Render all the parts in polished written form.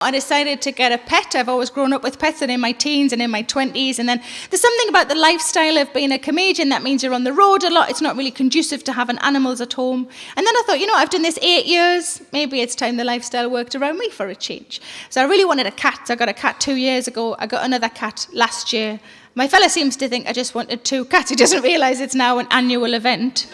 I decided to get a pet. I've always grown up with pets and in my teens and in my 20s. And then there's something about the lifestyle of being a comedian that means you're on the road a lot. It's not really conducive to having animals at home. And then I thought, I've done this 8 years. Maybe it's time the lifestyle worked around me for a change. So I really wanted a cat. I got a cat 2 years ago. I got another cat last year. My fella seems to think I just wanted 2 cats. He doesn't realise it's now an annual event.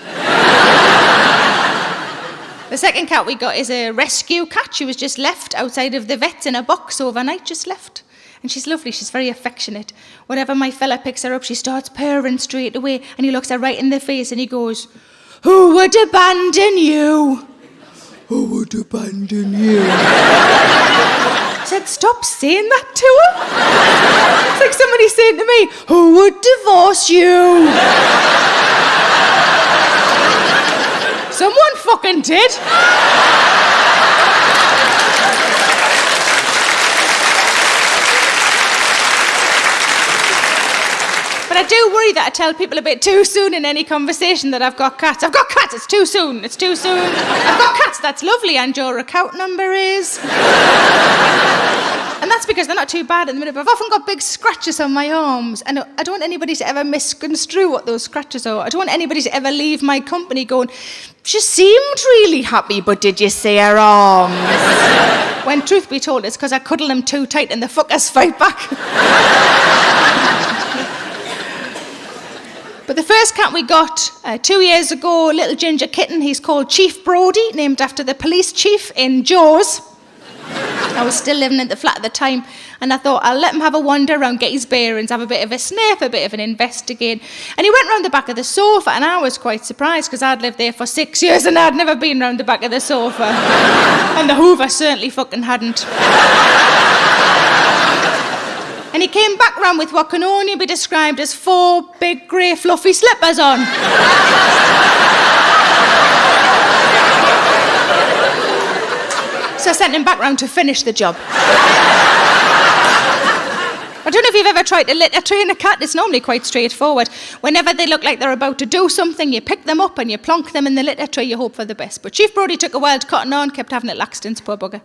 The second cat we got is a rescue cat. She was just left outside of the vet in a box overnight, just left. And she's lovely, she's very affectionate. Whenever my fella picks her up, she starts purring straight away, and he looks her right in the face and he goes, "Who would abandon you? Who would abandon you?" I said, "Stop saying that to her." It's like somebody saying to me, "Who would divorce you?" Someone fucking did. But I do worry that I tell people a bit too soon in any conversation that I've got cats. I've got cats, it's too soon, it's too soon. I've got cats, that's lovely, and your account number is... And that's because they're not too bad at the minute, but I've often got big scratches on my arms, and I don't want anybody to ever misconstrue what those scratches are. I don't want anybody to ever leave my company going, "She seemed really happy, but did you see her arms?" When truth be told, it's because I cuddle them too tight and the fuckers fight back. But the first cat we got 2 years ago, a little ginger kitten, he's called Chief Brodi, named after the police chief in Jaws. I was still living at the flat at the time, and I thought I'll let him have a wander around, get his bearings, have a bit of a sniff, a bit of an investigate. And he went round the back of the sofa, and I was quite surprised because I'd lived there for 6 years and I'd never been round the back of the sofa. And the Hoover certainly fucking hadn't. And he came back round with what can only be described as 4 big grey fluffy slippers on. So I sent him back round to finish the job. I don't know if you've ever tried to litter train a cat. It's normally quite straightforward. Whenever they look like they're about to do something, you pick them up and you plonk them in the litter tray, you hope for the best. But Chief Brody took a wild cotton on, kept having it Laxton's, poor bugger.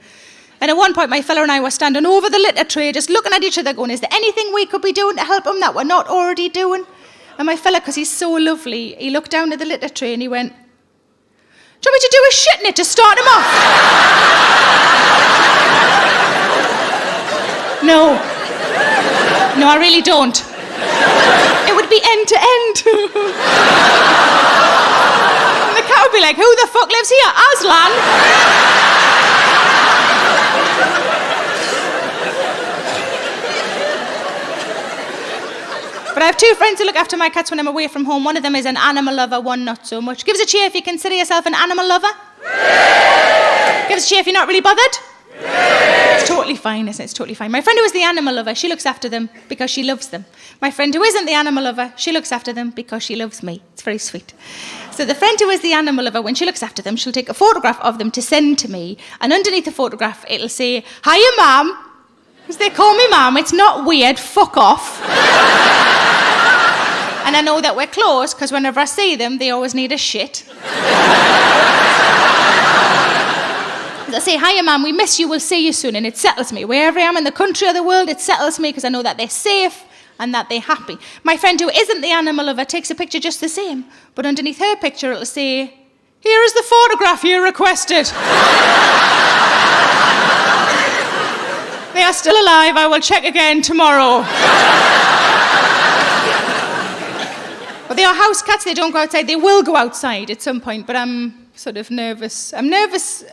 And at one point, my fella and I were standing over the litter tray, just looking at each other going, "Is there anything we could be doing to help him that we're not already doing?" And my fella, because he's so lovely, he looked down at the litter tray and he went, "Do you want me to do a shit in it to start him off?" No, I really don't. It would be end to end. And the cat would be like, "Who the fuck lives here? Aslan?" But I have 2 friends who look after my cats when I'm away from home. One of them is an animal lover, one not so much. Give us a cheer if you consider yourself an animal lover. Give us a cheer if you're not really bothered. It's totally fine, isn't it? It's totally fine. My friend who is the animal lover, she looks after them because she loves them. My friend who isn't the animal lover, she looks after them because she loves me. It's very sweet. So the friend who is the animal lover, when she looks after them, she'll take a photograph of them to send to me, and underneath the photograph, it'll say, "Hiya, Mum." Because they call me Mum. It's not weird. Fuck off. And I know that we're close because whenever I see them, they always need a shit. I say, "Hiya, Mum, we miss you, we'll see you soon," and it settles me. Wherever I am in the country or the world, it settles me because I know that they're safe and that they're happy. My friend who isn't the animal lover takes a picture just the same, but underneath her picture it'll say, "Here is the photograph you requested." They are still alive, I will check again tomorrow. But they are house cats, they don't go outside. They will go outside at some point, but I'm sort of nervous. I'm nervous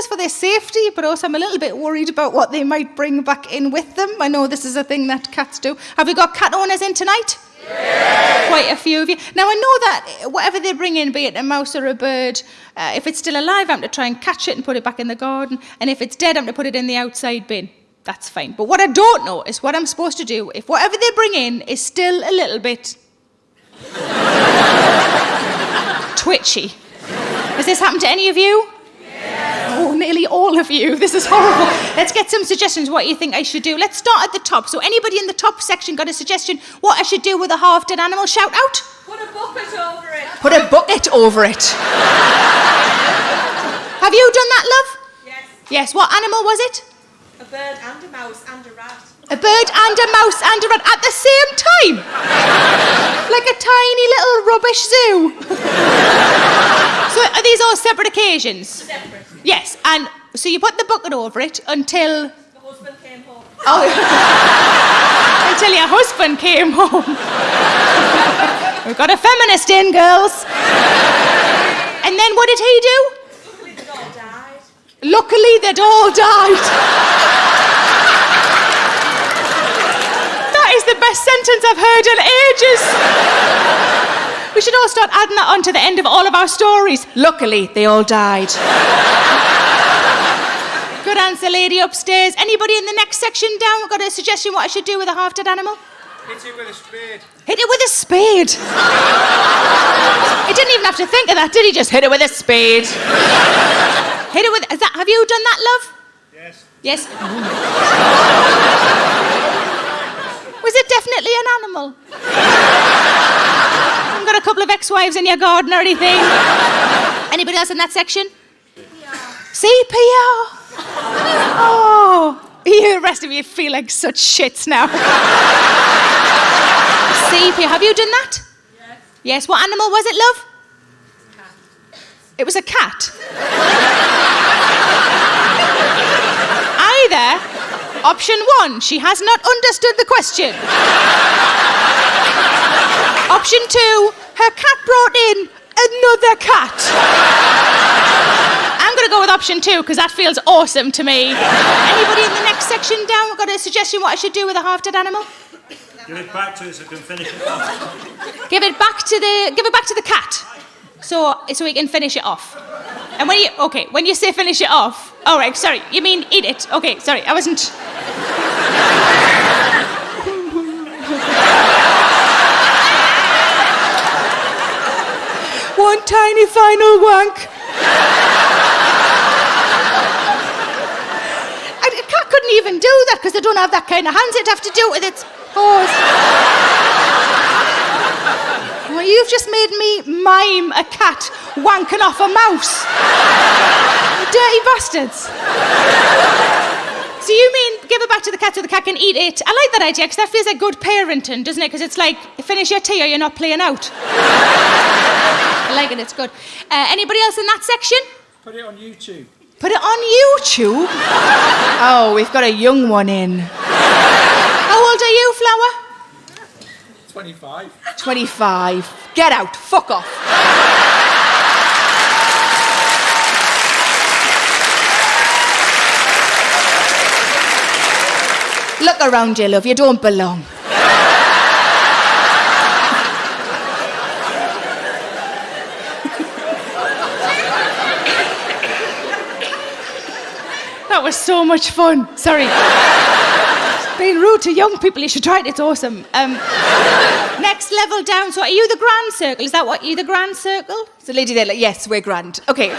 for their safety, but also I'm a little bit worried about what they might bring back in with them. I know this is a thing that cats do. Have we got cat owners in tonight? Yeah. Quite a few of you. Now I know that whatever they bring in, be it a mouse or a bird, if it's still alive, I'm to try and catch it and put it back in the garden, and if it's dead, I'm to put it in the outside bin. That's fine. But what I don't know is what I'm supposed to do if whatever they bring in is still a little bit twitchy. Has this happened to any of you? Yeah. Oh, nearly all of you. This is horrible. Let's get some suggestions what you think I should do. Let's start at the top. So anybody in the top section got a suggestion what I should do with a half-dead animal? Shout out. Put a bucket over it. Put a bucket over it. Have you done that, love? Yes. Yes. What animal was it? A bird and a mouse and a rat. A bird and a mouse and a rat at the same time? Like a tiny little rubbish zoo. So are these all separate occasions? Separate. Yes, and so you put the bucket over it until... The husband came home. Oh, until your husband came home. We've got a feminist in, girls. And then what did he do? Luckily they all died. Luckily they'd all died. That is the best sentence I've heard in ages. We should all start adding that on to the end of all of our stories. Luckily they all died. Good answer, lady upstairs. Anybody in the next section down got a suggestion what I should do with a half-dead animal? Hit it with a spade. Hit it with a spade. He didn't even have to think of that, did he? Just hit it with a spade. Hit it with... have you done that, love? Yes. Yes. Was it definitely an animal? Haven't got a couple of ex-wives in your garden or anything? Anybody else in that section? CPR. Oh, you, the rest of you feel like such shits now. CPR. Have you done that? Yes. Yes. What animal was it, love? Cat. It was a cat. Either option 1, she has not understood the question. Option 2, her cat brought in another cat. I'm going to go with option 2 because that feels awesome to me. Anybody in the next section down got a suggestion what I should do with a half-dead animal? Give it back to us so we can finish it off. Give it back to the cat, so we can finish it off. And when you say finish it off, all right, sorry, you mean eat it? Okay, sorry, I wasn't. One tiny final wank. A cat couldn't even do that because they don't have that kind of hands. It'd have to do it with its paws. Well, you've just made me mime a cat wanking off a mouse. You dirty bastards. So you mean give it back to the cat so the cat can eat it? I like that idea because that feels like good parenting, doesn't it? Because it's like, finish your tea or you're not playing out. I like it, it's good. Anybody else in that section? Put it on YouTube. Put it on YouTube? Oh, we've got a young one in. How old are you, Flower? 25. 25. Get out. Fuck off. Look around you, love. You don't belong. That was so much fun. Sorry. Being rude to young people, you should try it. It's awesome. Next level down. So are you the grand circle? Is that what you the grand circle? It's the lady there like, yes, we're grand. Okay.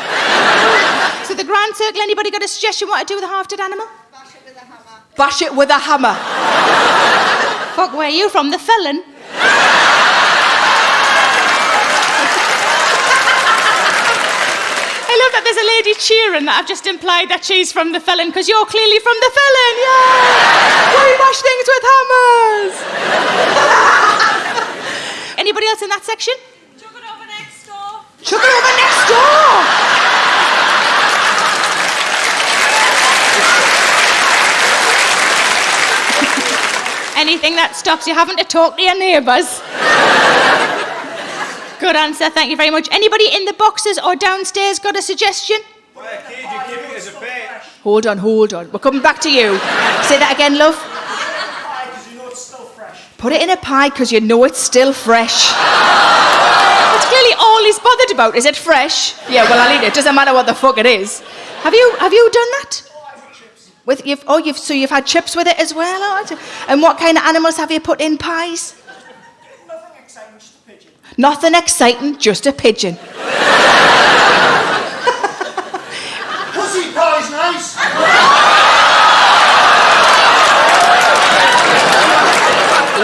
So the grand circle, anybody got a suggestion what to do with a half-dead animal? Bash it with a hammer. Bash it with a hammer. Fuck, where are you from? The felon? I love that there's a lady cheering that I've just implied that she's from the felon because you're clearly from the felon. Yay! We bash things with hammers. Anybody else in that section? Chuck it over next door. Chuck it over next door. Anything that stops you having to talk to your neighbours. Good answer, thank you very much. Anybody in the boxes or downstairs got a suggestion? Well, kid, you keep it as a bait. Hold on. We're coming back to you. Say that again, love. Pie, because you know it's still fresh. Put it in a pie because you know it's still fresh. That's clearly all he's bothered about. Is it fresh? Yeah, well, I'll eat it. Doesn't matter what the fuck it is. Have you done that? You've had chips with it as well? Oh, and what kind of animals have you put in pies? Nothing exciting, just a pigeon. Nothing exciting, just a pigeon. Pussy pie's nice.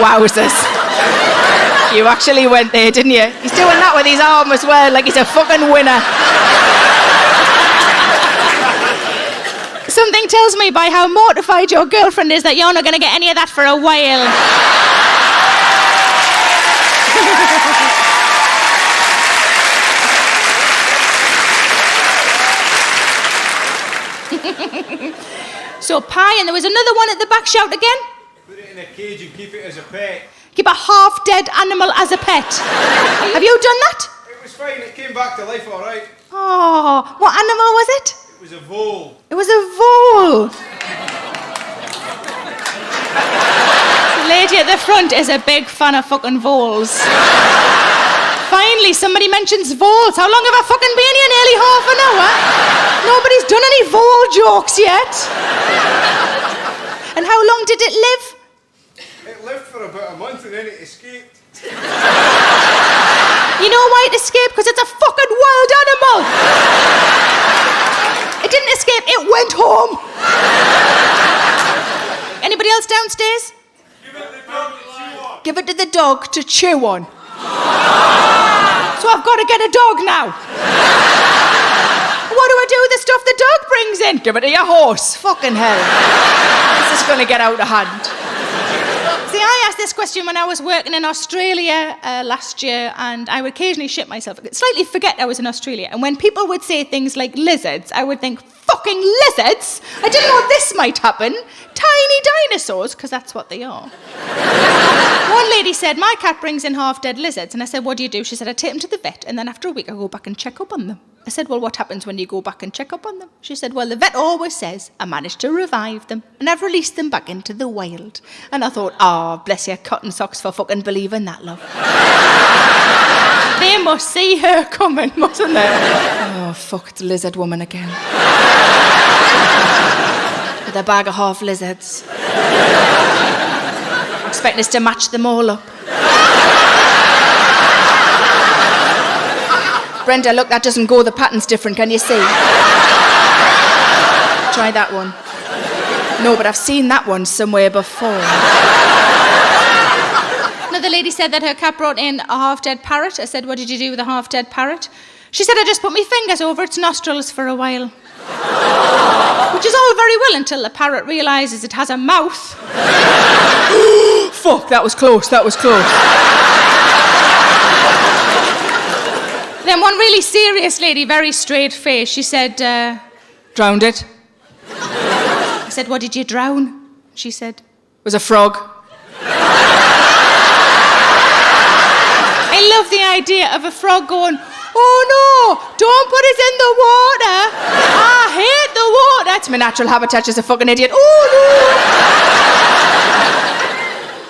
Wowzers. You actually went there, didn't you? He's doing that with his arm as well, like he's a fucking winner. So Something tells me by how mortified your girlfriend is that you're not going to get any of that for a while. So pie, and there was another one at the back. Shout again. Put it in a cage and keep it as a pet. Keep a half-dead animal as a pet. Have you done that? It was fine, it came back to life all right. Oh, what animal was it? It was a vole. It was a vole. The lady at the front is a big fan of fucking voles. Finally, somebody mentions voles. How long have I fucking been here? Nearly half an hour. Nobody's done any vole jokes yet. And how long did it live? It lived for about a month and then it escaped. You know why it escaped? Because it's a fucking wild animal. It didn't escape, it went home. Anybody else downstairs? Give it to the dog to chew on. So I've got to get a dog now. What do I do with the stuff the dog brings in? Give it to your horse. Fucking hell. This is going to get out of hand. See, I asked this question when I was working in Australia last year, and I would occasionally shit myself. I'd slightly forget I was in Australia. And when people would say things like lizards, I would think, fucking lizards? I didn't know this might happen. Tiny dinosaurs, because that's what they are. One lady said, my cat brings in half-dead lizards. And I said, what do you do? She said, I take them to the vet, and then after a week I go back and check up on them. I said, well, what happens when you go back and check up on them? She said, well, the vet always says I managed to revive them, and I've released them back into the wild. And I thought, bless your cotton socks for fucking believing that, love. They must see her coming, mustn't they? Oh, fuck, it's lizard woman again. With a bag of half lizards. Expecting us to match them all up. Brenda, look, that doesn't go. The pattern's different, can you see? Try that one. No, but I've seen that one somewhere before. Another lady said that her cat brought in a half-dead parrot. I said, what did you do with a half-dead parrot? She said, I just put my fingers over its nostrils for a while. Which is all very well until the parrot realises it has a mouth. Fuck, that was close, that was close. Then one really serious lady, very straight face, she said, drowned it. I said, what did you drown? She said, it was a frog. I love the idea of a frog going, oh no, don't put us in the water. I hate the water. It's my natural habitat, just a fucking idiot. Oh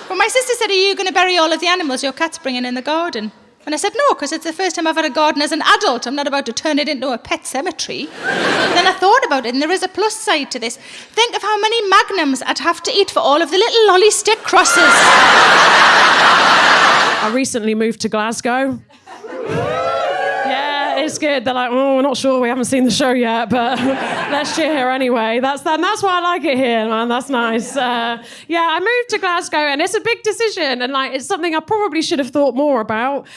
no. But my sister said, are you going to bury all of the animals your cat's bringing in the garden? And I said, no, because it's the first time I've had a garden as an adult. I'm not about to turn it into a pet cemetery. Then I thought about it, and there is a plus side to this. Think of how many magnums I'd have to eat for all of the little lolly stick crosses. I recently moved to Glasgow. Yeah, it's good. They're like, oh, we're not sure, we haven't seen the show yet, but let's cheer here anyway. That's why I like it here, man. That's nice. Yeah, I moved to Glasgow, and it's a big decision, and it's something I probably should have thought more about.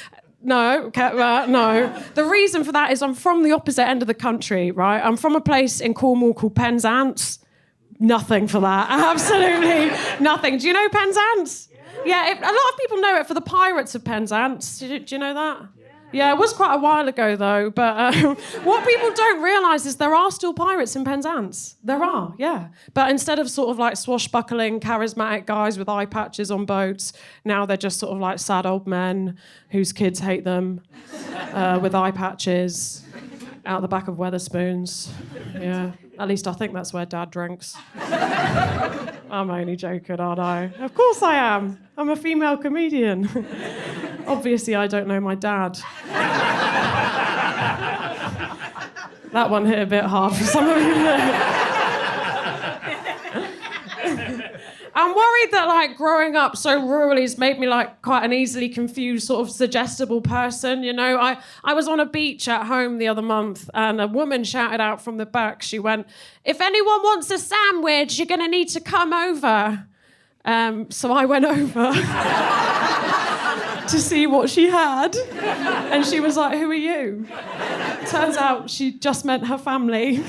No. The reason for that is I'm from the opposite end of the country, right? I'm from a place in Cornwall called Penzance. Nothing for that. Absolutely nothing. Do you know Penzance? Yeah, a lot of people know it for the Pirates of Penzance. Do you know that? Yeah, it was quite a while ago, though. But what people don't realise is there are still pirates in Penzance. There are, yeah. But instead of sort of swashbuckling, charismatic guys with eye patches on boats, now they're just sort of sad old men whose kids hate them with eye patches out the back of Weatherspoons. Yeah, at least I think that's where Dad drinks. I'm only joking, aren't I? Of course I am. I'm a female comedian. Obviously, I don't know my dad. That one hit a bit hard for some of you. I'm worried that growing up so rurally has made me quite an easily confused sort of suggestible person, you know. I was on a beach at home the other month and a woman shouted out from the back, she went, if anyone wants a sandwich, you're going to need to come over. So I went over to see what she had. And she was like, who are you? Turns out she just meant her family.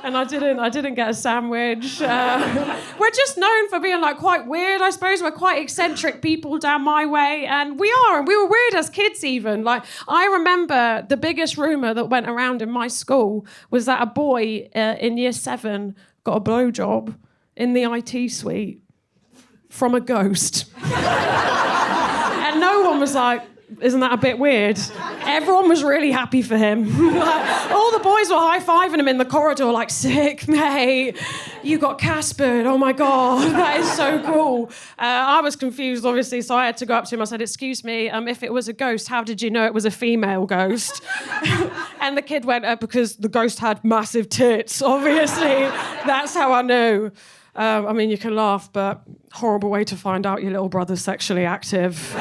And I didn't get a sandwich. We're just known for being like quite weird, I suppose. We're quite eccentric people down my way, and we were weird as kids even. Like, I remember the biggest rumour that went around in my school was that a boy in year 7 got a blowjob in the IT suite from a ghost. And no one was like, isn't that a bit weird? Everyone was really happy for him. Like, all the boys were high-fiving him in the corridor, like, sick, mate. You got Caspered. Oh, my God. That is so cool. I was confused, obviously, so I had to go up to him. I said, excuse me, if it was a ghost, how did you know it was a female ghost? And the kid went, because the ghost had massive tits, obviously. That's how I knew. I mean, you can laugh, but horrible way to find out your little brother's sexually active.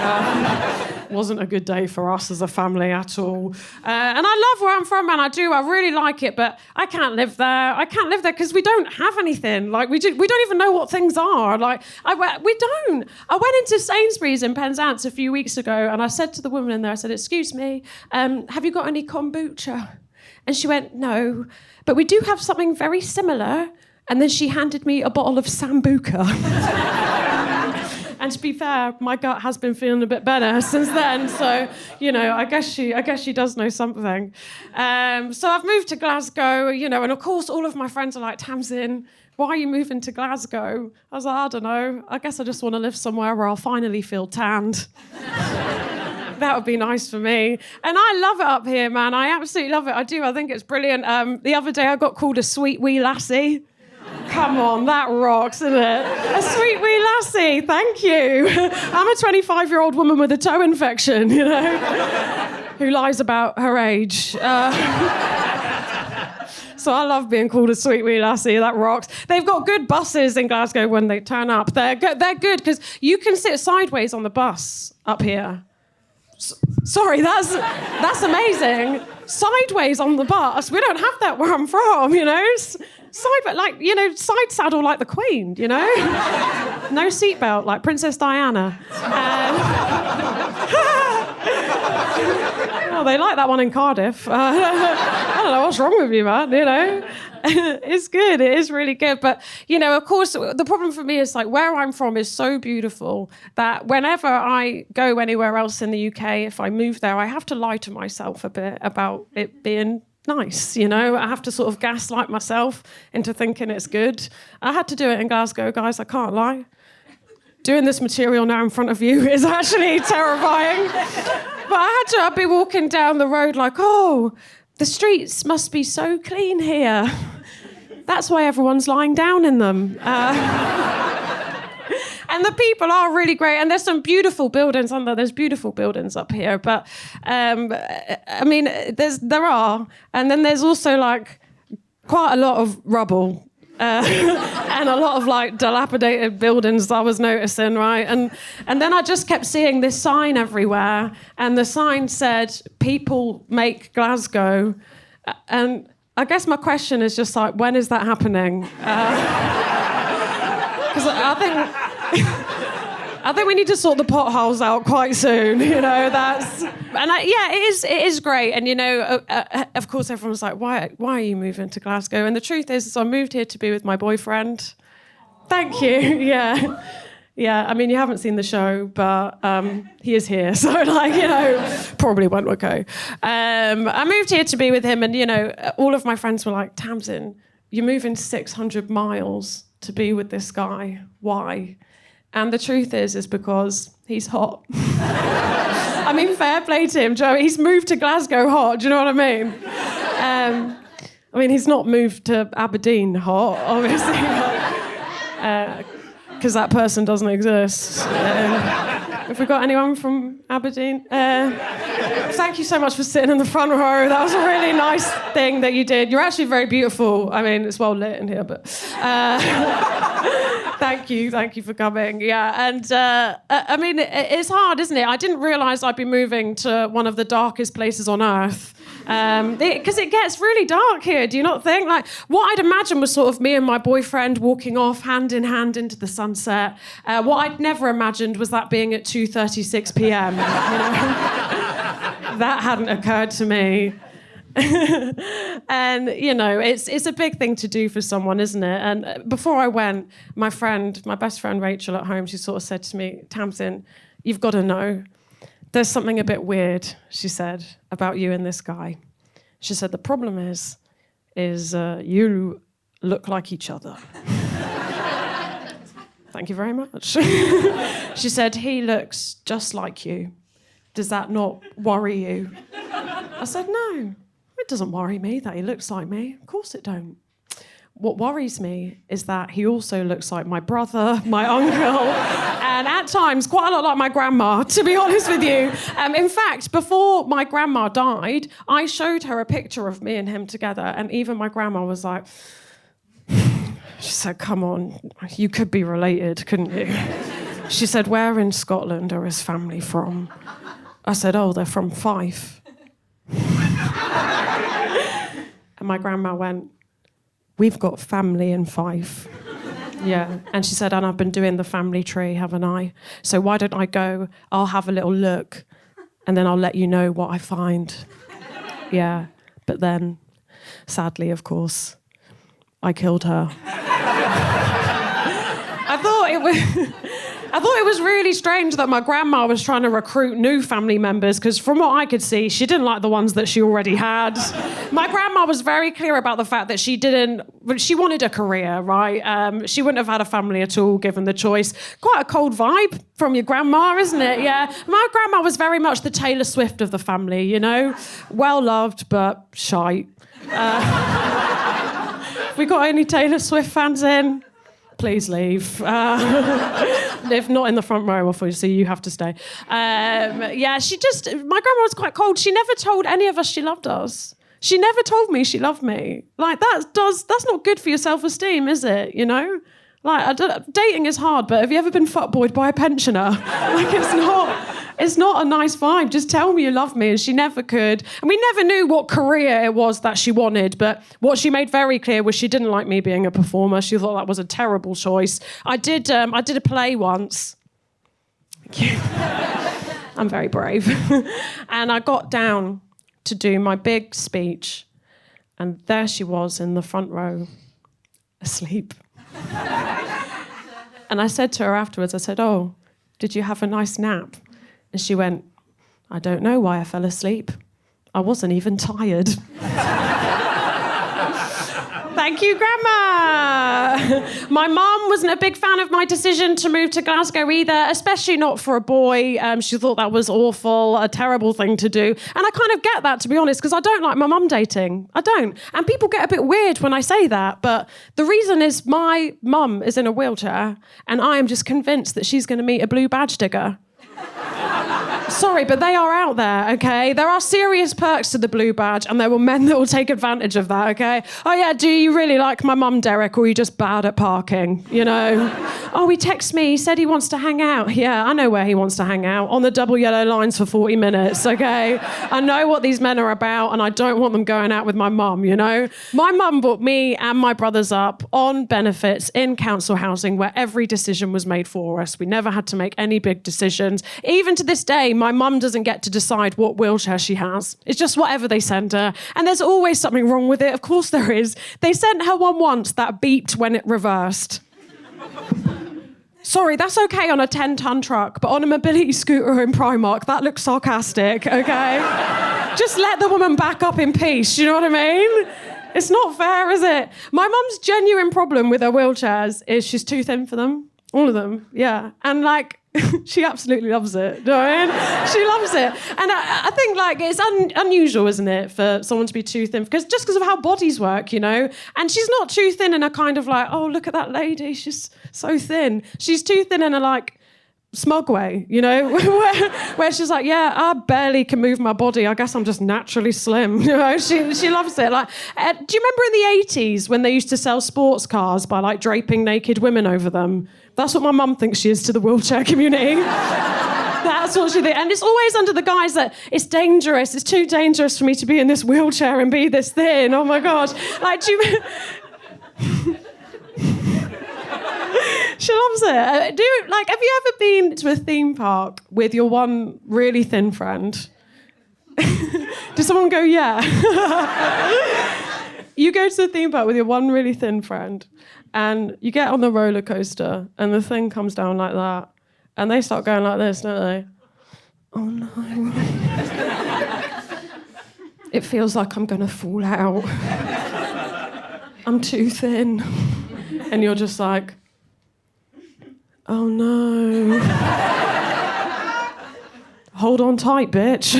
Wasn't a good day for us as a family at all. And I love where I'm from, and I really like it, but I can't live there. I can't live there because we don't have anything. Like, we don't even know what things are. Like, we don't. I went into Sainsbury's in Penzance a few weeks ago, and I said to the woman in there, I said, excuse me, have you got any kombucha? And she went, no, but we do have something very similar. And then she handed me a bottle of Sambuca. And to be fair, my gut has been feeling a bit better since then. So, you know, I guess she does know something. So I've moved to Glasgow, you know, and of course all of my friends are like, Tamsyn, why are you moving to Glasgow? I was like, I don't know. I guess I just want to live somewhere where I'll finally feel tanned. That would be nice for me. And I love it up here, man. I absolutely love it. I do. I think it's brilliant. The other day I got called a sweet wee lassie. Come on, that rocks, isn't it? A sweet wee lassie, thank you. I'm a 25-year-old woman with a toe infection, you know, who lies about her age. So I love being called a sweet wee lassie, that rocks. They've got good buses in Glasgow when they turn up. They're good because you can sit sideways on the bus up here. Sorry, that's amazing. Sideways on the bus. We don't have that where I'm from, you know. Side, like, you know, side saddle like the Queen, you know? No seatbelt like Princess Diana. Oh, they like that one in Cardiff. I don't know what's wrong with you, man, you know? It's good, it is really good. But, you know, of course, the problem for me is, like, where I'm from is so beautiful that whenever I go anywhere else in the UK, if I move there, I have to lie to myself a bit about it being nice, you know? I have to sort of gaslight myself into thinking it's good. I had to do it in Glasgow, guys, I can't lie. Doing this material now in front of you is actually terrifying. But I'd be walking down the road like, oh, the streets must be so clean here. That's why everyone's lying down in them. And the people are really great, and there's some beautiful buildings on there. There's beautiful buildings up here, but I mean, there are, and then there's also like quite a lot of rubble and a lot of like dilapidated buildings I was noticing, right? And then I just kept seeing this sign everywhere, and the sign said, "People make Glasgow," and I guess my question is just like, when is that happening? Because I think we need to sort the potholes out quite soon, you know. It is great, and you know, of course, everyone's like, why are you moving to Glasgow? And the truth is, I moved here to be with my boyfriend. Thank you. Yeah. I mean, you haven't seen the show, but he is here, so like, you know, probably won't okay. I moved here to be with him, and you know, all of my friends were like, Tamsyn, you're moving 600 miles to be with this guy. Why? And the truth is because he's hot. I mean, fair play to him, Joe. He's moved to Glasgow hot, do you know what I mean? I mean, he's not moved to Aberdeen hot, obviously, because that person doesn't exist. Have we got anyone from Aberdeen? Thank you so much for sitting in the front row. That was a really nice thing that you did. You're actually very beautiful. I mean, it's well lit in here, but thank you for coming. Yeah, and I mean, it's hard, isn't it? I didn't realise I'd be moving to one of the darkest places on earth. Because it gets really dark here, do you not think? Like, what I'd imagine was sort of me and my boyfriend walking off hand in hand into the sunset. What I'd never imagined was that being at 2:36 p.m. You know? That hadn't occurred to me. And, you know, it's a big thing to do for someone, isn't it? And before I went, my best friend Rachel at home, she sort of said to me, Tamsyn, you've got to know, there's something a bit weird, she said, about you and this guy. She said, the problem is you look like each other. Thank you very much. She said, he looks just like you. Does that not worry you? I said, no, it doesn't worry me that he looks like me. Of course it don't. What worries me is that he also looks like my brother, my uncle, and at times quite a lot like my grandma, to be honest with you. In fact, before my grandma died, I showed her a picture of me and him together, and even my grandma was like, she said, come on, you could be related, couldn't you? She said, where in Scotland are his family from? I said, oh, they're from Fife. And my grandma went, we've got family in Fife. Yeah. And she said, and I've been doing the family tree, haven't I? So why don't I go, I'll have a little look, and then I'll let you know what I find. Yeah. But then, sadly, of course, I killed her. I thought it was really strange that my grandma was trying to recruit new family members, because from what I could see, she didn't like the ones that she already had. My grandma was very clear about the fact that she wanted a career, right? She wouldn't have had a family at all, given the choice. Quite a cold vibe from your grandma, isn't it? Yeah. My grandma was very much the Taylor Swift of the family, you know? Well-loved, but shite. We got any Taylor Swift fans in? Please leave. If not in the front row, obviously, you have to stay. Yeah, my grandma was quite cold. She never told any of us she loved us. She never told me she loved me. Like, that's not good for your self-esteem, is it? You know? Like, dating is hard, but have you ever been fuckboyed by a pensioner? Like, it's not a nice vibe. Just tell me you love me. And she never could. And we never knew what career it was that she wanted, but what she made very clear was she didn't like me being a performer. She thought that was a terrible choice. I did a play once. Thank you. I'm very brave. And I got down to do my big speech, and there she was in the front row, asleep. And I said to her afterwards, I said, oh, did you have a nice nap? And she went, I don't know why I fell asleep. I wasn't even tired. Thank you, Grandma. My mum wasn't a big fan of my decision to move to Glasgow either, especially not for a boy. She thought that was awful, a terrible thing to do. And I kind of get that, to be honest, because I don't like my mum dating. I don't. And people get a bit weird when I say that, but the reason is my mum is in a wheelchair, and I am just convinced that she's going to meet a blue badge digger. Sorry, but they are out there, okay? There are serious perks to the blue badge, and there will men that will take advantage of that, okay? Oh, yeah, do you really like my mum, Derek, or are you just bad at parking, you know? Oh, he texted me, he said he wants to hang out. Yeah, I know where he wants to hang out, on the double yellow lines for 40 minutes, okay? I know what these men are about, and I don't want them going out with my mum, you know? My mum brought me and my brothers up on benefits in council housing where every decision was made for us. We never had to make any big decisions. Even to this day, my mum doesn't get to decide what wheelchair she has. It's just whatever they send her. And there's always something wrong with it. Of course there is. They sent her one once that beeped when it reversed. Sorry, that's okay on a 10-ton truck, but on a mobility scooter in Primark, that looks sarcastic, okay? Just let the woman back up in peace, you know what I mean? It's not fair, is it? My mum's genuine problem with her wheelchairs is she's too thin for them. All of them, yeah. And, like, she absolutely loves it. Do you know what I mean? She loves it. And I think, like, it's unusual, isn't it, for someone to be too thin? Just because of how bodies work, you know? And she's not too thin in a kind of like, oh, look at that lady, she's so thin. She's too thin in a, like, smug way, you know? where she's like, yeah, I barely can move my body. I guess I'm just naturally slim. You know, she loves it. Like, do you remember in the 80s when they used to sell sports cars by, like, draping naked women over them? That's what my mum thinks she is to the wheelchair community. That's what she thinks. And it's always under the guise that it's dangerous. It's too dangerous for me to be in this wheelchair and be this thin. Oh, my gosh. Like, do you... She loves it. Have you ever been to a theme park with your one really thin friend? Did someone go, yeah? You go to the theme park with your one really thin friend and you get on the roller coaster and the thing comes down like that and they start going like this, don't they? Oh no. It feels like I'm going to fall out. I'm too thin. And you're just like, oh no. Hold on tight, bitch.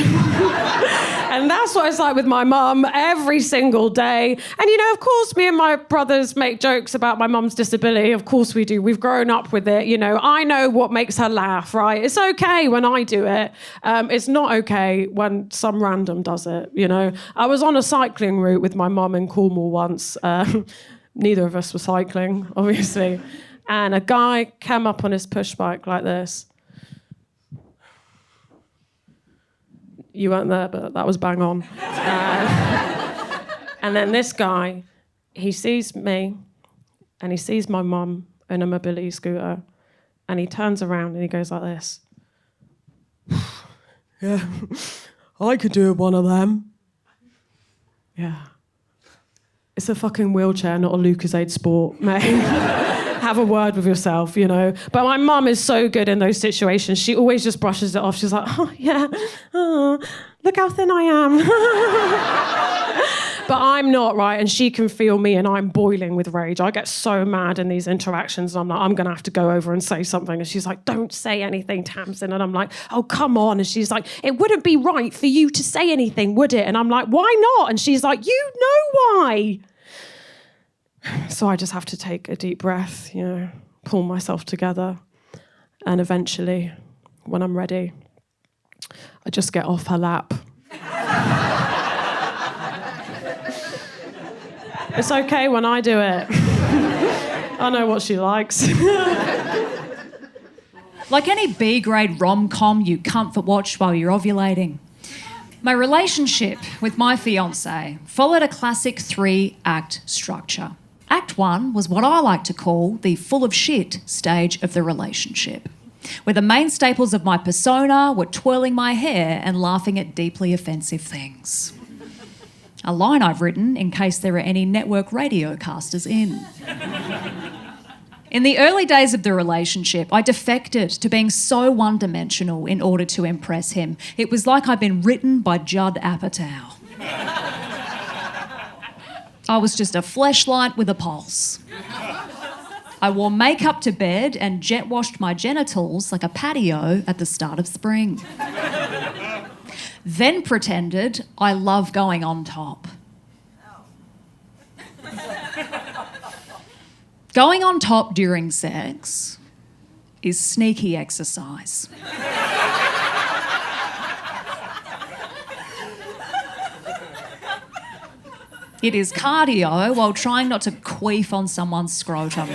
And that's what it's like with my mum every single day. And, you know, of course, me and my brothers make jokes about my mum's disability. Of course we do. We've grown up with it. You know, I know what makes her laugh, right? It's okay when I do it. It's not okay when some random does it, you know. I was on a cycling route with my mum in Cornwall once. Neither of us were cycling, obviously. And a guy came up on his push bike like this. You weren't there, but that was bang on. And then this guy, he sees me and he sees my mum in a mobility scooter and he turns around and he goes like this. Yeah, I could do one of them. Yeah. It's a fucking wheelchair, not a Lucozade Sport, mate. Have a word with yourself, you know. But my mum is so good in those situations. She always just brushes it off. She's like, oh, yeah, oh, look how thin I am. But I'm not, right? And she can feel me and I'm boiling with rage. I get so mad in these interactions. And I'm like, I'm going to have to go over and say something. And she's like, don't say anything, Tamsyn. And I'm like, oh, come on. And she's like, it wouldn't be right for you to say anything, would it? And I'm like, why not? And she's like, you know why. So I just have to take a deep breath, you know, pull myself together. And eventually, when I'm ready, I just get off her lap. It's okay when I do it. I know what she likes. Like any B-grade rom-com you comfort watch while you're ovulating. My relationship with my fiancé followed a classic 3-act structure. Act 1 was what I like to call the full of shit stage of the relationship, where the main staples of my persona were twirling my hair and laughing at deeply offensive things. A line I've written in case there are any network radio casters in. In the early days of the relationship, I defected to being so one-dimensional in order to impress him. It was like I'd been written by Judd Apatow. I was just a fleshlight with a pulse. I wore makeup to bed and jet-washed my genitals like a patio at the start of spring. Then pretended I love going on top. Going on top during sex is sneaky exercise. It is cardio while trying not to queef on someone's scrotum.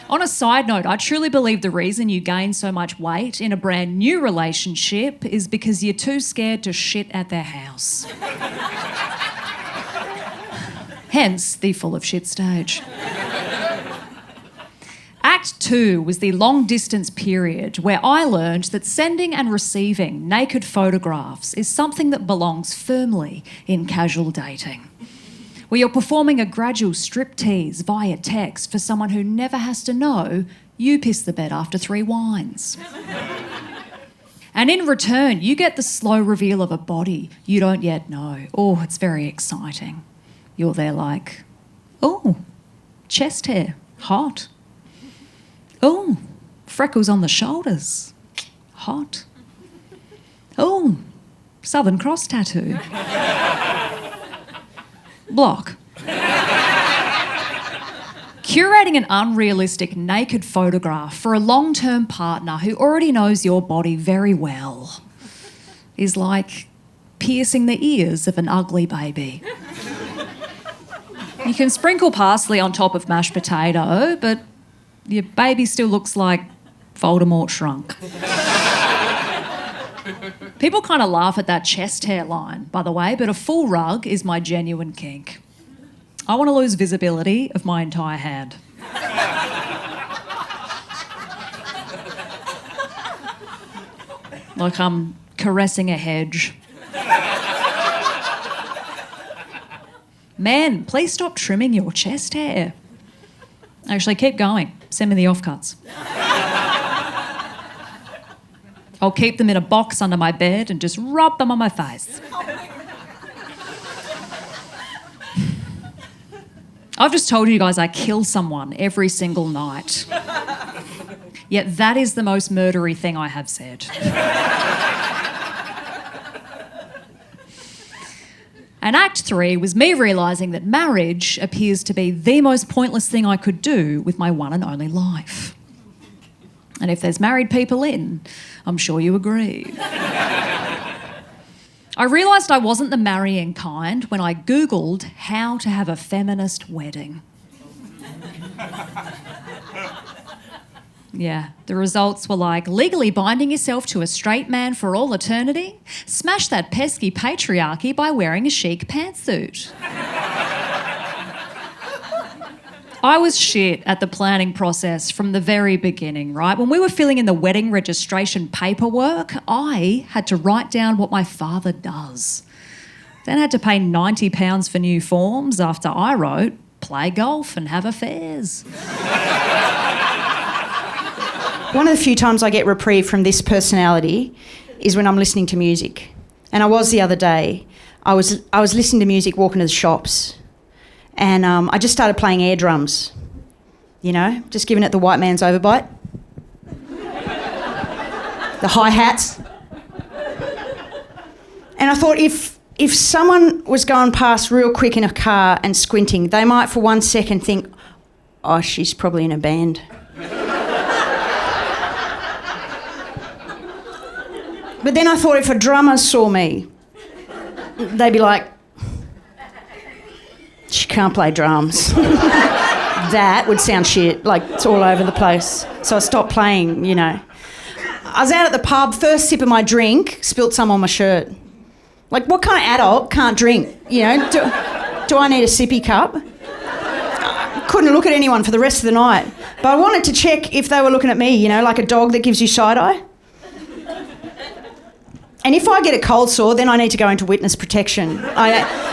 On a side note, I truly believe the reason you gain so much weight in a brand new relationship is because you're too scared to shit at their house. Hence the full of shit stage. Act 2 was the long-distance period where I learned that sending and receiving naked photographs is something that belongs firmly in casual dating, where you're performing a gradual striptease via text for someone who never has to know you pissed the bed after 3 wines. And in return, you get the slow reveal of a body you don't yet know. Oh, it's very exciting. You're there like, oh, chest hair, hot. Oh, freckles on the shoulders. Hot. Oh, Southern Cross tattoo. Block. Curating an unrealistic naked photograph for a long-term partner who already knows your body very well is like piercing the ears of an ugly baby. You can sprinkle parsley on top of mashed potato, but your baby still looks like Voldemort shrunk. People kind of laugh at that chest hair line, by the way, but a full rug is my genuine kink. I want to lose visibility of my entire hand. Like I'm caressing a hedge. Men, please stop trimming your chest hair. Actually, keep going. Send me the offcuts. I'll keep them in a box under my bed and just rub them on my face. I've just told you guys I kill someone every single night. Yet that is the most murdery thing I have said. And Act 3 was me realising that marriage appears to be the most pointless thing I could do with my one and only life. And if there's married people in, I'm sure you agree. I realised I wasn't the marrying kind when I Googled how to have a feminist wedding. Yeah, the results were like legally binding yourself to a straight man for all eternity, smash that pesky patriarchy by wearing a chic pantsuit. I was shit at the planning process from the very beginning, right? When we were filling in the wedding registration paperwork, I had to write down what my father does. Then had to pay £90 for new forms after I wrote, play golf and have affairs. One of the few times I get reprieve from this personality is when I'm listening to music. And I was the other day. I was listening to music walking to the shops. And I just started playing air drums, you know, just giving it the white man's overbite. The hi-hats. And I thought if someone was going past real quick in a car and squinting, they might for 1 second think, oh, she's probably in a band. But then I thought if a drummer saw me, they'd be like, she can't play drums. That would sound shit, like it's all over the place. So I stopped playing, you know. I was out at the pub, first sip of my drink, spilt some on my shirt. Like, what kind of adult can't drink, you know? Do I need a sippy cup? I couldn't look at anyone for the rest of the night. But I wanted to check if they were looking at me, you know, like a dog that gives you side-eye. And if I get a cold sore, then I need to go into witness protection. I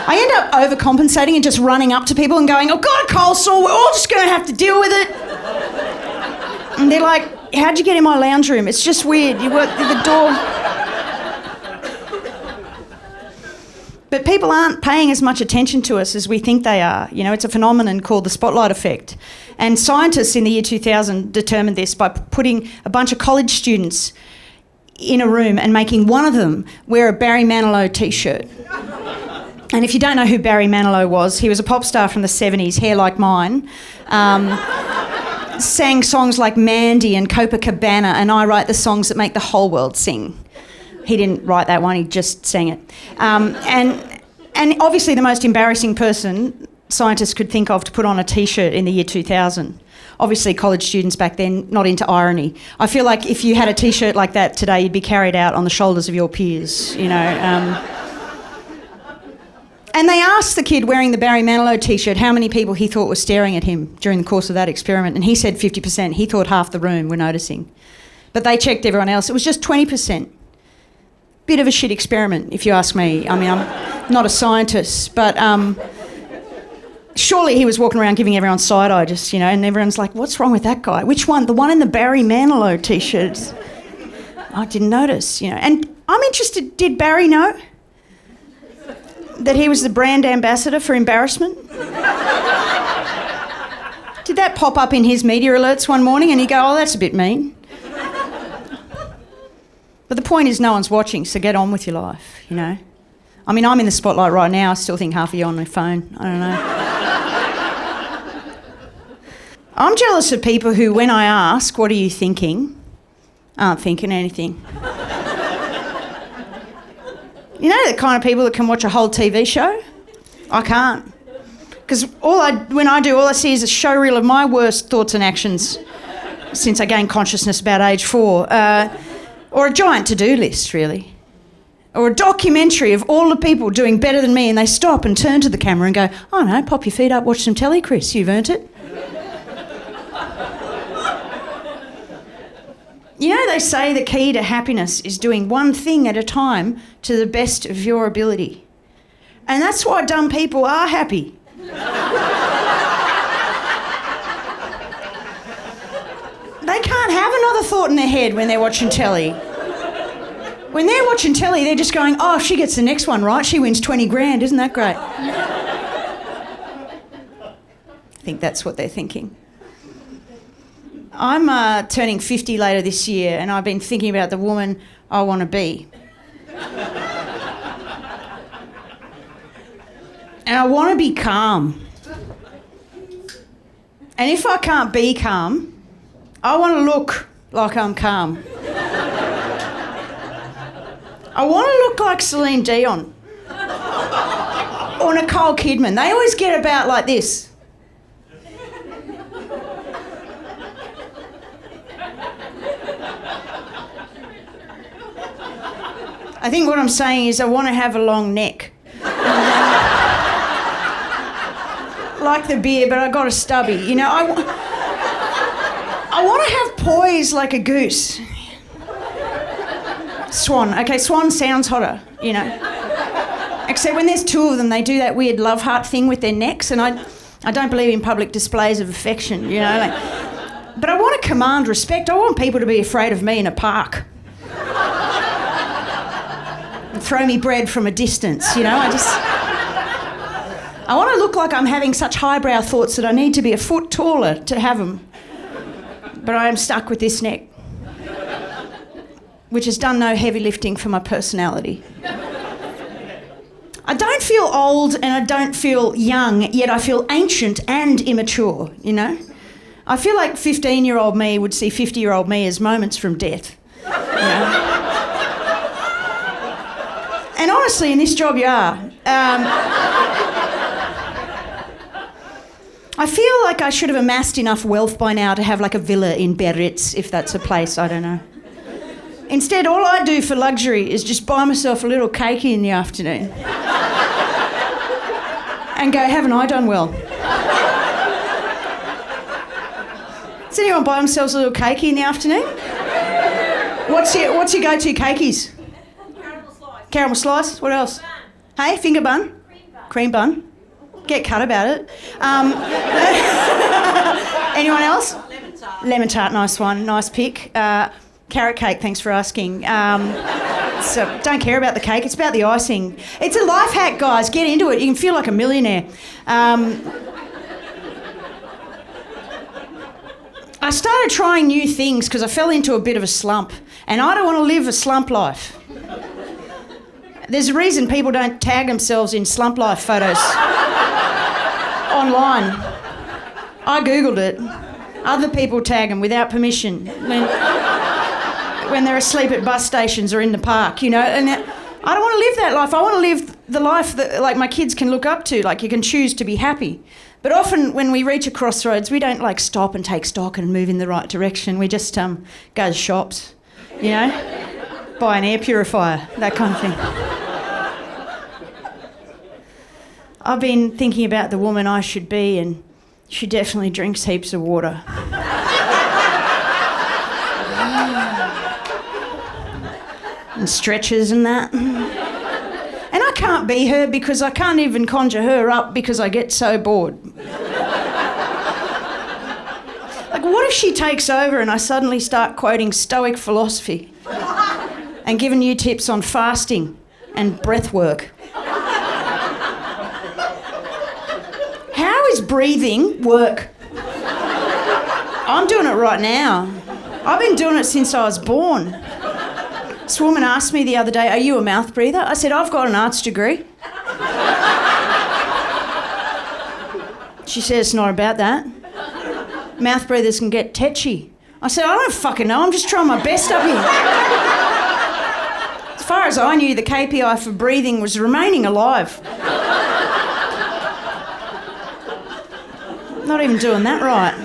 end up overcompensating and just running up to people and going, I've got a cold sore, we're all just going to have to deal with it. And they're like, how'd you get in my lounge room? It's just weird, you work through the door. But people aren't paying as much attention to us as we think they are. You know, it's a phenomenon called the spotlight effect. And scientists in the year 2000 determined this by putting a bunch of college students in a room and making one of them wear a Barry Manilow t-shirt. And if you don't know who Barry Manilow was, he was a pop star from the 70s, hair like mine. Sang songs like Mandy and Copacabana, and I write the songs that make the whole world sing. He didn't write that one, he just sang it. And obviously the most embarrassing person scientists could think of to put on a t-shirt in the year 2000. Obviously, college students back then, not into irony. I feel like if you had a t-shirt like that today, you'd be carried out on the shoulders of your peers, you know. And they asked the kid wearing the Barry Manilow t-shirt how many people he thought were staring at him during the course of that experiment, and he said 50%. He thought half the room were noticing. But they checked everyone else. It was just 20%. Bit of a shit experiment, if you ask me. I mean, I'm not a scientist, but... surely he was walking around giving everyone side-eye, just, you know, and everyone's like, what's wrong with that guy? Which one? The one in the Barry Manilow t-shirt. I didn't notice, you know. And I'm interested, did Barry know that he was the brand ambassador for embarrassment? Did that pop up in his media alerts one morning and he go, oh, that's a bit mean? But the point is no one's watching, so get on with your life, you know. I mean, I'm in the spotlight right now. I still think half of you are on my phone. I don't know. I'm jealous of people who, when I ask, what are you thinking, aren't thinking anything. You know the kind of people that can watch a whole TV show? I can't. Because when I do, all I see is a showreel of my worst thoughts and actions since I gained consciousness about age 4. Or a giant to-do list, really. Or a documentary of all the people doing better than me, and they stop and turn to the camera and go, oh no, pop your feet up, watch some telly, Chris, you've earned it. You know, they say the key to happiness is doing one thing at a time to the best of your ability. And that's why dumb people are happy. They can't have another thought in their head when they're watching telly. When they're watching telly, they're just going, oh, if she gets the next one right, she wins 20 grand. Isn't that great? I think that's what they're thinking. I'm turning 50 later this year, and I've been thinking about the woman I want to be. And I want to be calm. And if I can't be calm, I want to look like I'm calm. I want to look like Celine Dion or Nicole Kidman. They always get about like this. I think what I'm saying is I want to have a long neck. Like the beer, but I got a stubby. You know, I want to have poise like a goose. Swan. Okay, swan sounds hotter, you know. Except when there's two of them, they do that weird love heart thing with their necks, and I don't believe in public displays of affection, you know. Like, but I want to command respect. I want people to be afraid of me in a park. And throw me bread from a distance, you know. I want to look like I'm having such highbrow thoughts that I need to be a foot taller to have them. But I am stuck with this neck, which has done no heavy lifting for my personality. I don't feel old and I don't feel young, yet I feel ancient and immature, you know? I feel like 15-year-old me would see 50-year-old me as moments from death, you know? And honestly, in this job you are. I feel like I should have amassed enough wealth by now to have like a villa in Biarritz, if that's a place, I don't know. Instead, all I do for luxury is just buy myself a little cakey in the afternoon and go, haven't I done well? Does anyone buy themselves a little cakey in the afternoon? What's your go-to cakeys? Caramel slice. Caramel slice? What else? Bun. Hey, finger bun? Cream bun. Get cut about it. Anyone else? Lemon tart. Lemon tart, nice one, nice pick. Carrot cake, thanks for asking. So don't care about the cake, it's about the icing. It's a life hack, guys, get into it. You can feel like a millionaire. I started trying new things because I fell into a bit of a slump, and I don't want to live a slump life. There's a reason people don't tag themselves in slump life photos online. I googled it. Other people tag them without permission when they're asleep at bus stations or in the park, you know. And I don't want to live that life. I want to live the life that, like, my kids can look up to. Like, you can choose to be happy. But often when we reach a crossroads, we don't like stop and take stock and move in the right direction. We just go to shops, you know, buy an air purifier, that kind of thing. I've been thinking about the woman I should be, and she definitely drinks heaps of water. And stretches and that. And I can't be her because I can't even conjure her up because I get so bored. Like, what if she takes over and I suddenly start quoting Stoic philosophy and giving you tips on fasting and breath work? How is breathing work? I'm doing it right now. I've been doing it since I was born. This woman asked me the other day, are you a mouth breather? I said, I've got an arts degree. She said, it's not about that. Mouth breathers can get tetchy. I said, I don't fucking know, I'm just trying my best up here. As far as I knew, the KPI for breathing was remaining alive. Not even doing that right.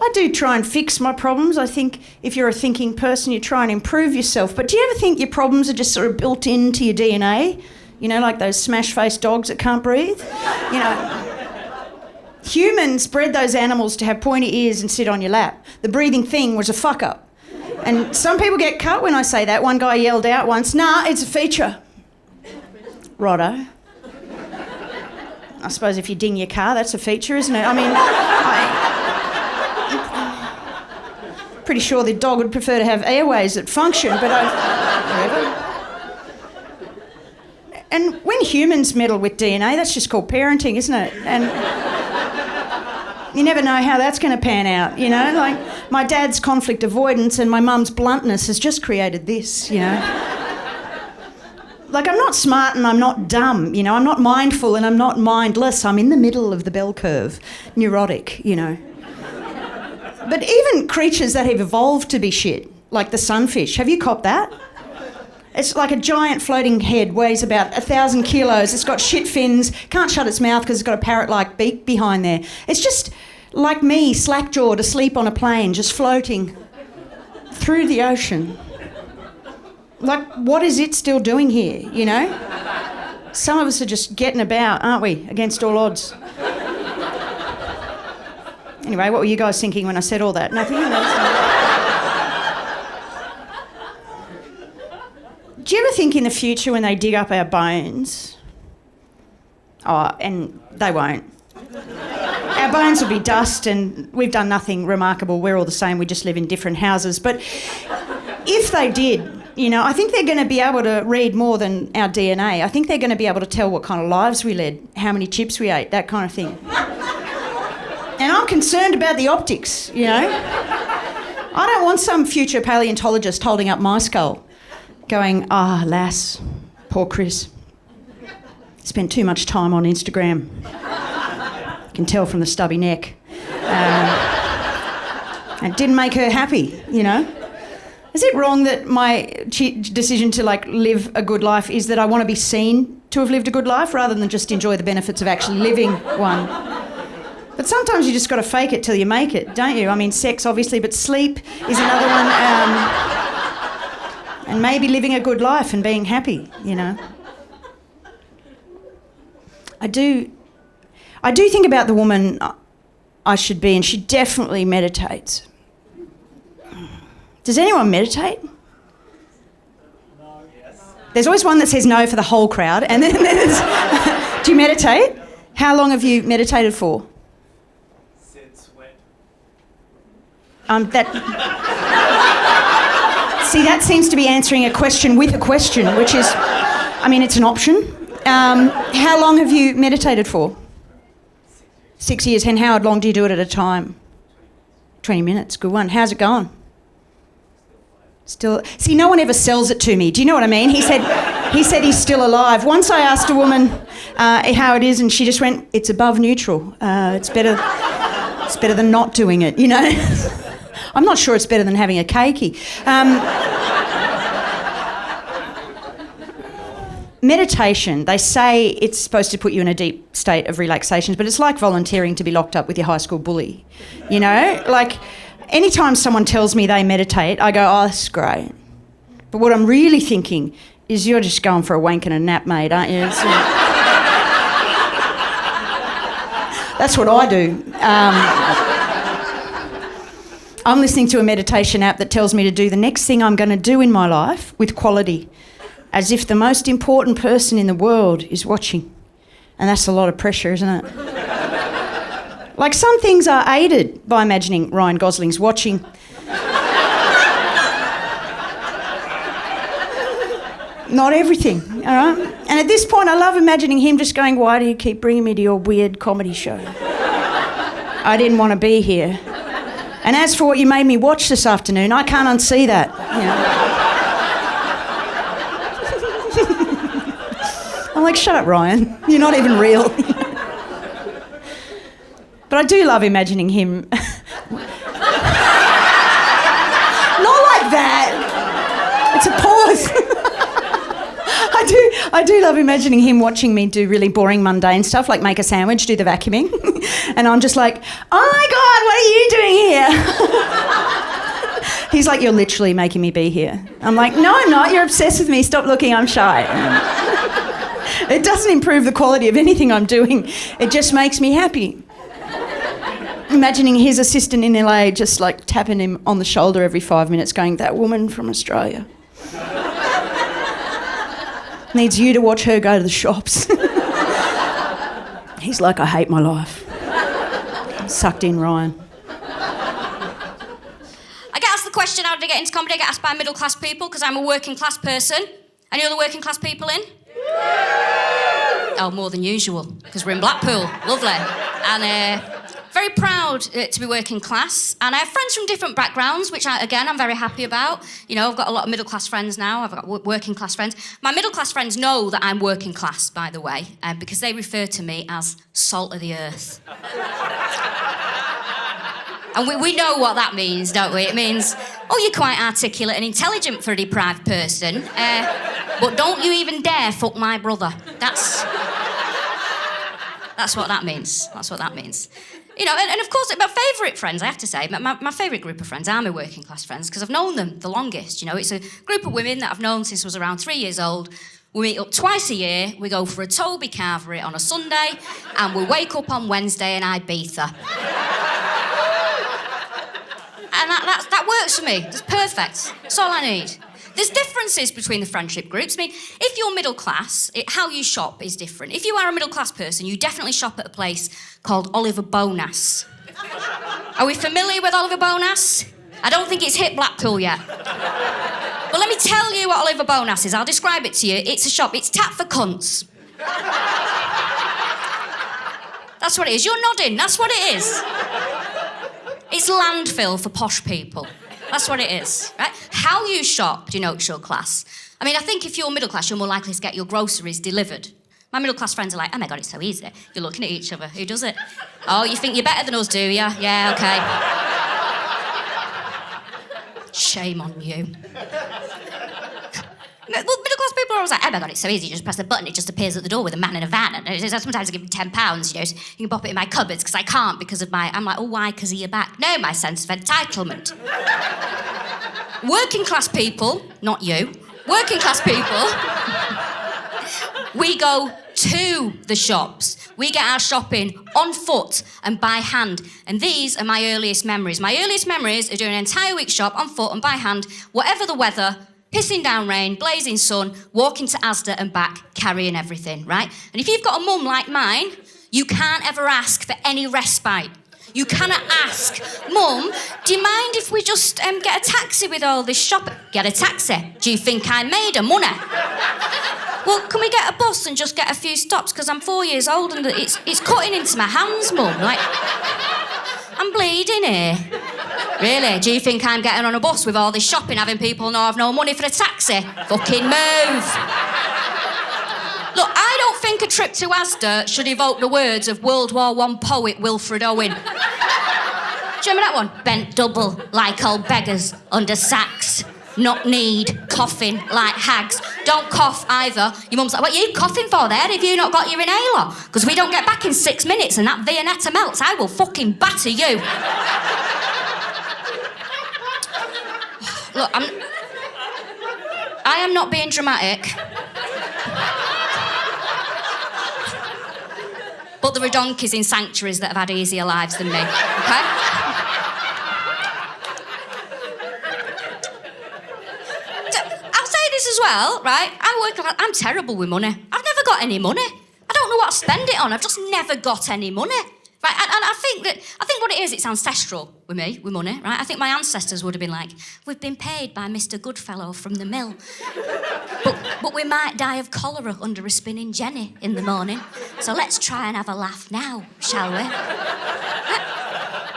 I do try and fix my problems. I think if you're a thinking person, you try and improve yourself. But do you ever think your problems are just sort of built into your DNA? You know, like those smash-faced dogs that can't breathe? You know, Humans bred those animals to have pointy ears and sit on your lap. The breathing thing was a fuck up. And some people get cut when I say that. One guy yelled out once, "Nah, it's a feature." Righto. I suppose if you ding your car, that's a feature, isn't it? I mean, I'm pretty sure the dog would prefer to have airways that function, but whatever. And when humans meddle with DNA, that's just called parenting, isn't it? And you never know how that's going to pan out, you know? Like, my dad's conflict avoidance and my mum's bluntness has just created this, you know? Like, I'm not smart and I'm not dumb, you know? I'm not mindful and I'm not mindless. I'm in the middle of the bell curve. Neurotic, you know? But even creatures that have evolved to be shit, like the sunfish, have you copped that? It's like a giant floating head, weighs about 1,000 kilos. It's got shit fins, can't shut its mouth because it's got a parrot-like beak behind there. It's just like me, slack-jawed, asleep on a plane, just floating through the ocean. Like, what is it still doing here, you know? Some of us are just getting about, aren't we, against all odds? Anyway, what were you guys thinking when I said all that? Nothing? Do you ever think in the future when they dig up our bones? Oh, and they won't. Our bones will be dust and we've done nothing remarkable. We're all the same. We just live in different houses. But if they did, you know, I think they're going to be able to read more than our DNA. I think they're going to be able to tell what kind of lives we led, how many chips we ate, that kind of thing. And I'm concerned about the optics, you know. I don't want some future paleontologist holding up my skull going, "Ah, lass, poor Chris. Spent too much time on Instagram. You can tell from the stubby neck. It didn't make her happy, you know. Is it wrong that my decision to, like, live a good life is that I want to be seen to have lived a good life rather than just enjoy the benefits of actually living one? But sometimes you just got to fake it till you make it, don't you? I mean, sex, obviously, but sleep is another one. And maybe living a good life and being happy, you know. I do think about the woman I should be, and she definitely meditates. Does anyone meditate? No, yes. There's always one that says no for the whole crowd, and then there's... Do you meditate? How long have you meditated for? Since when? See, that seems to be answering a question with a question, which is, I mean, it's an option. How long have you meditated for? 6 years. And how long do you do it at a time? 20 minutes. Good one. How's it going? Still. See, no one ever sells it to me. Do you know what I mean? He said he's still alive. Once I asked a woman how it is, and she just went, "It's above neutral. It's better than not doing it." You know. I'm not sure it's better than having a cakey. Meditation, they say it's supposed to put you in a deep state of relaxation, but it's like volunteering to be locked up with your high school bully. You know? Like, anytime someone tells me they meditate, I go, "Oh, that's great." But what I'm really thinking is you're just going for a wank and a nap, mate, aren't you? That's what I do. I'm listening to a meditation app that tells me to do the next thing I'm going to do in my life with quality, as if the most important person in the world is watching. And that's a lot of pressure, isn't it? Like, some things are aided by imagining Ryan Gosling's watching. Not everything, all right? And at this point, I love imagining him just going, "Why do you keep bringing me to your weird comedy show? I didn't want to be here. And as for what you made me watch this afternoon, I can't unsee that." You know? I'm like, "Shut up, Ryan. You're not even real." But I do love imagining him. Not like that. It's a pause. I do love imagining him watching me do really boring, mundane stuff, like make a sandwich, do the vacuuming. And I'm just like, "Oh my God, what are you doing here?" He's like, "You're literally making me be here." I'm like, "No, I'm not. You're obsessed with me. Stop looking, I'm shy." It doesn't improve the quality of anything I'm doing. It just makes me happy. imagining his assistant in LA just like tapping him on the shoulder every 5 minutes going, that woman from Australia needs you to watch her go to the shops. He's like, I hate my life. Sucked in Ryan. I get asked the question, how did I get into comedy? I get asked by middle class people because I'm a working class person. Any other working class people in? Oh, more than usual, because we're in Blackpool. Lovely. And very proud to be working class. And I have friends from different backgrounds, which, I'm very happy about. You know, I've got a lot of middle class friends now. I've got working class friends. My middle class friends know that I'm working class, by the way, because they refer to me as salt of the earth. And we know what that means, don't we? It means, oh, you're quite articulate and intelligent for a deprived person, but don't you even dare fuck my brother. That's what that means. That's what that means. You know, and of course, my favourite friends, I have to say, my favourite group of friends are my working class friends, because I've known them the longest, you know. It's a group of women that I've known since I was around 3 years old. We meet up twice a year, we go for a Toby Carvery on a Sunday, and we wake up on Wednesday in Ibiza. And that works for me. It's perfect. That's all I need. There's differences between the friendship groups. I mean, if you're middle class, how you shop is different. If you are a middle class person, you definitely shop at a place called Oliver Bonas. Are we familiar with Oliver Bonas? I don't think it's hit Blackpool yet. But let me tell you what Oliver Bonas is. I'll describe it to you. It's a shop. It's tap for cunts. That's what it is. You're nodding. That's what it is. It's landfill for posh people. That's what it is, right? How you shop denotes your class. I mean, I think if you're middle class, you're more likely to get your groceries delivered. My middle class friends are like, oh my God, it's so easy. You're looking at each other. Who does it? Oh, you think you're better than us, do you? Yeah, okay. Shame on you. Middle class people are always like, oh my God, it's so easy. You just press the button, it just appears at the door with a man in a van. And sometimes I give him £10, you know, so you can pop it in my cupboards, because I can't because of my... I'm like, oh, why? Because of your back. No, my sense of entitlement. Working class people, not you, working class people, we go to the shops. We get our shopping on foot and by hand. And these are my earliest memories. My earliest memories are doing an entire week shop on foot and by hand, whatever the weather, pissing down rain, blazing sun, walking to Asda and back, carrying everything, right? And if you've got a mum like mine, you can't ever ask for any respite. You cannot ask, Mum, do you mind if we just get a taxi with all this shopping? Get a taxi. Do you think I made her money? Well, can we get a bus and just get a few stops? Because I'm 4 years old and it's cutting into my hands, Mum. Like, I'm bleeding here. Really? Do you think I'm getting on a bus with all this shopping, having people know I've no money for a taxi? Fucking move. Look, I don't think a trip to Asda should evoke the words of World War I poet Wilfred Owen. Do you remember that one? Bent double, like old beggars, under sacks. Not need, coughing like hags. Don't cough either. Your mum's like, what are you coughing for there? Have you not got your inhaler? Because we don't get back in 6 minutes and that Viennetta melts. I will fucking batter you. Look, I am not being dramatic. But there are donkeys in sanctuaries that have had easier lives than me, okay? I'll say this as well, right? I'm terrible with money. I've never got any money. I don't know what to spend it on. I've just never got any money. Right, and I think what it is, it's ancestral with me, with money, right? I think my ancestors would have been like, we've been paid by Mr. Goodfellow from the mill. But we might die of cholera under a spinning jenny in the morning. So let's try and have a laugh now, shall we?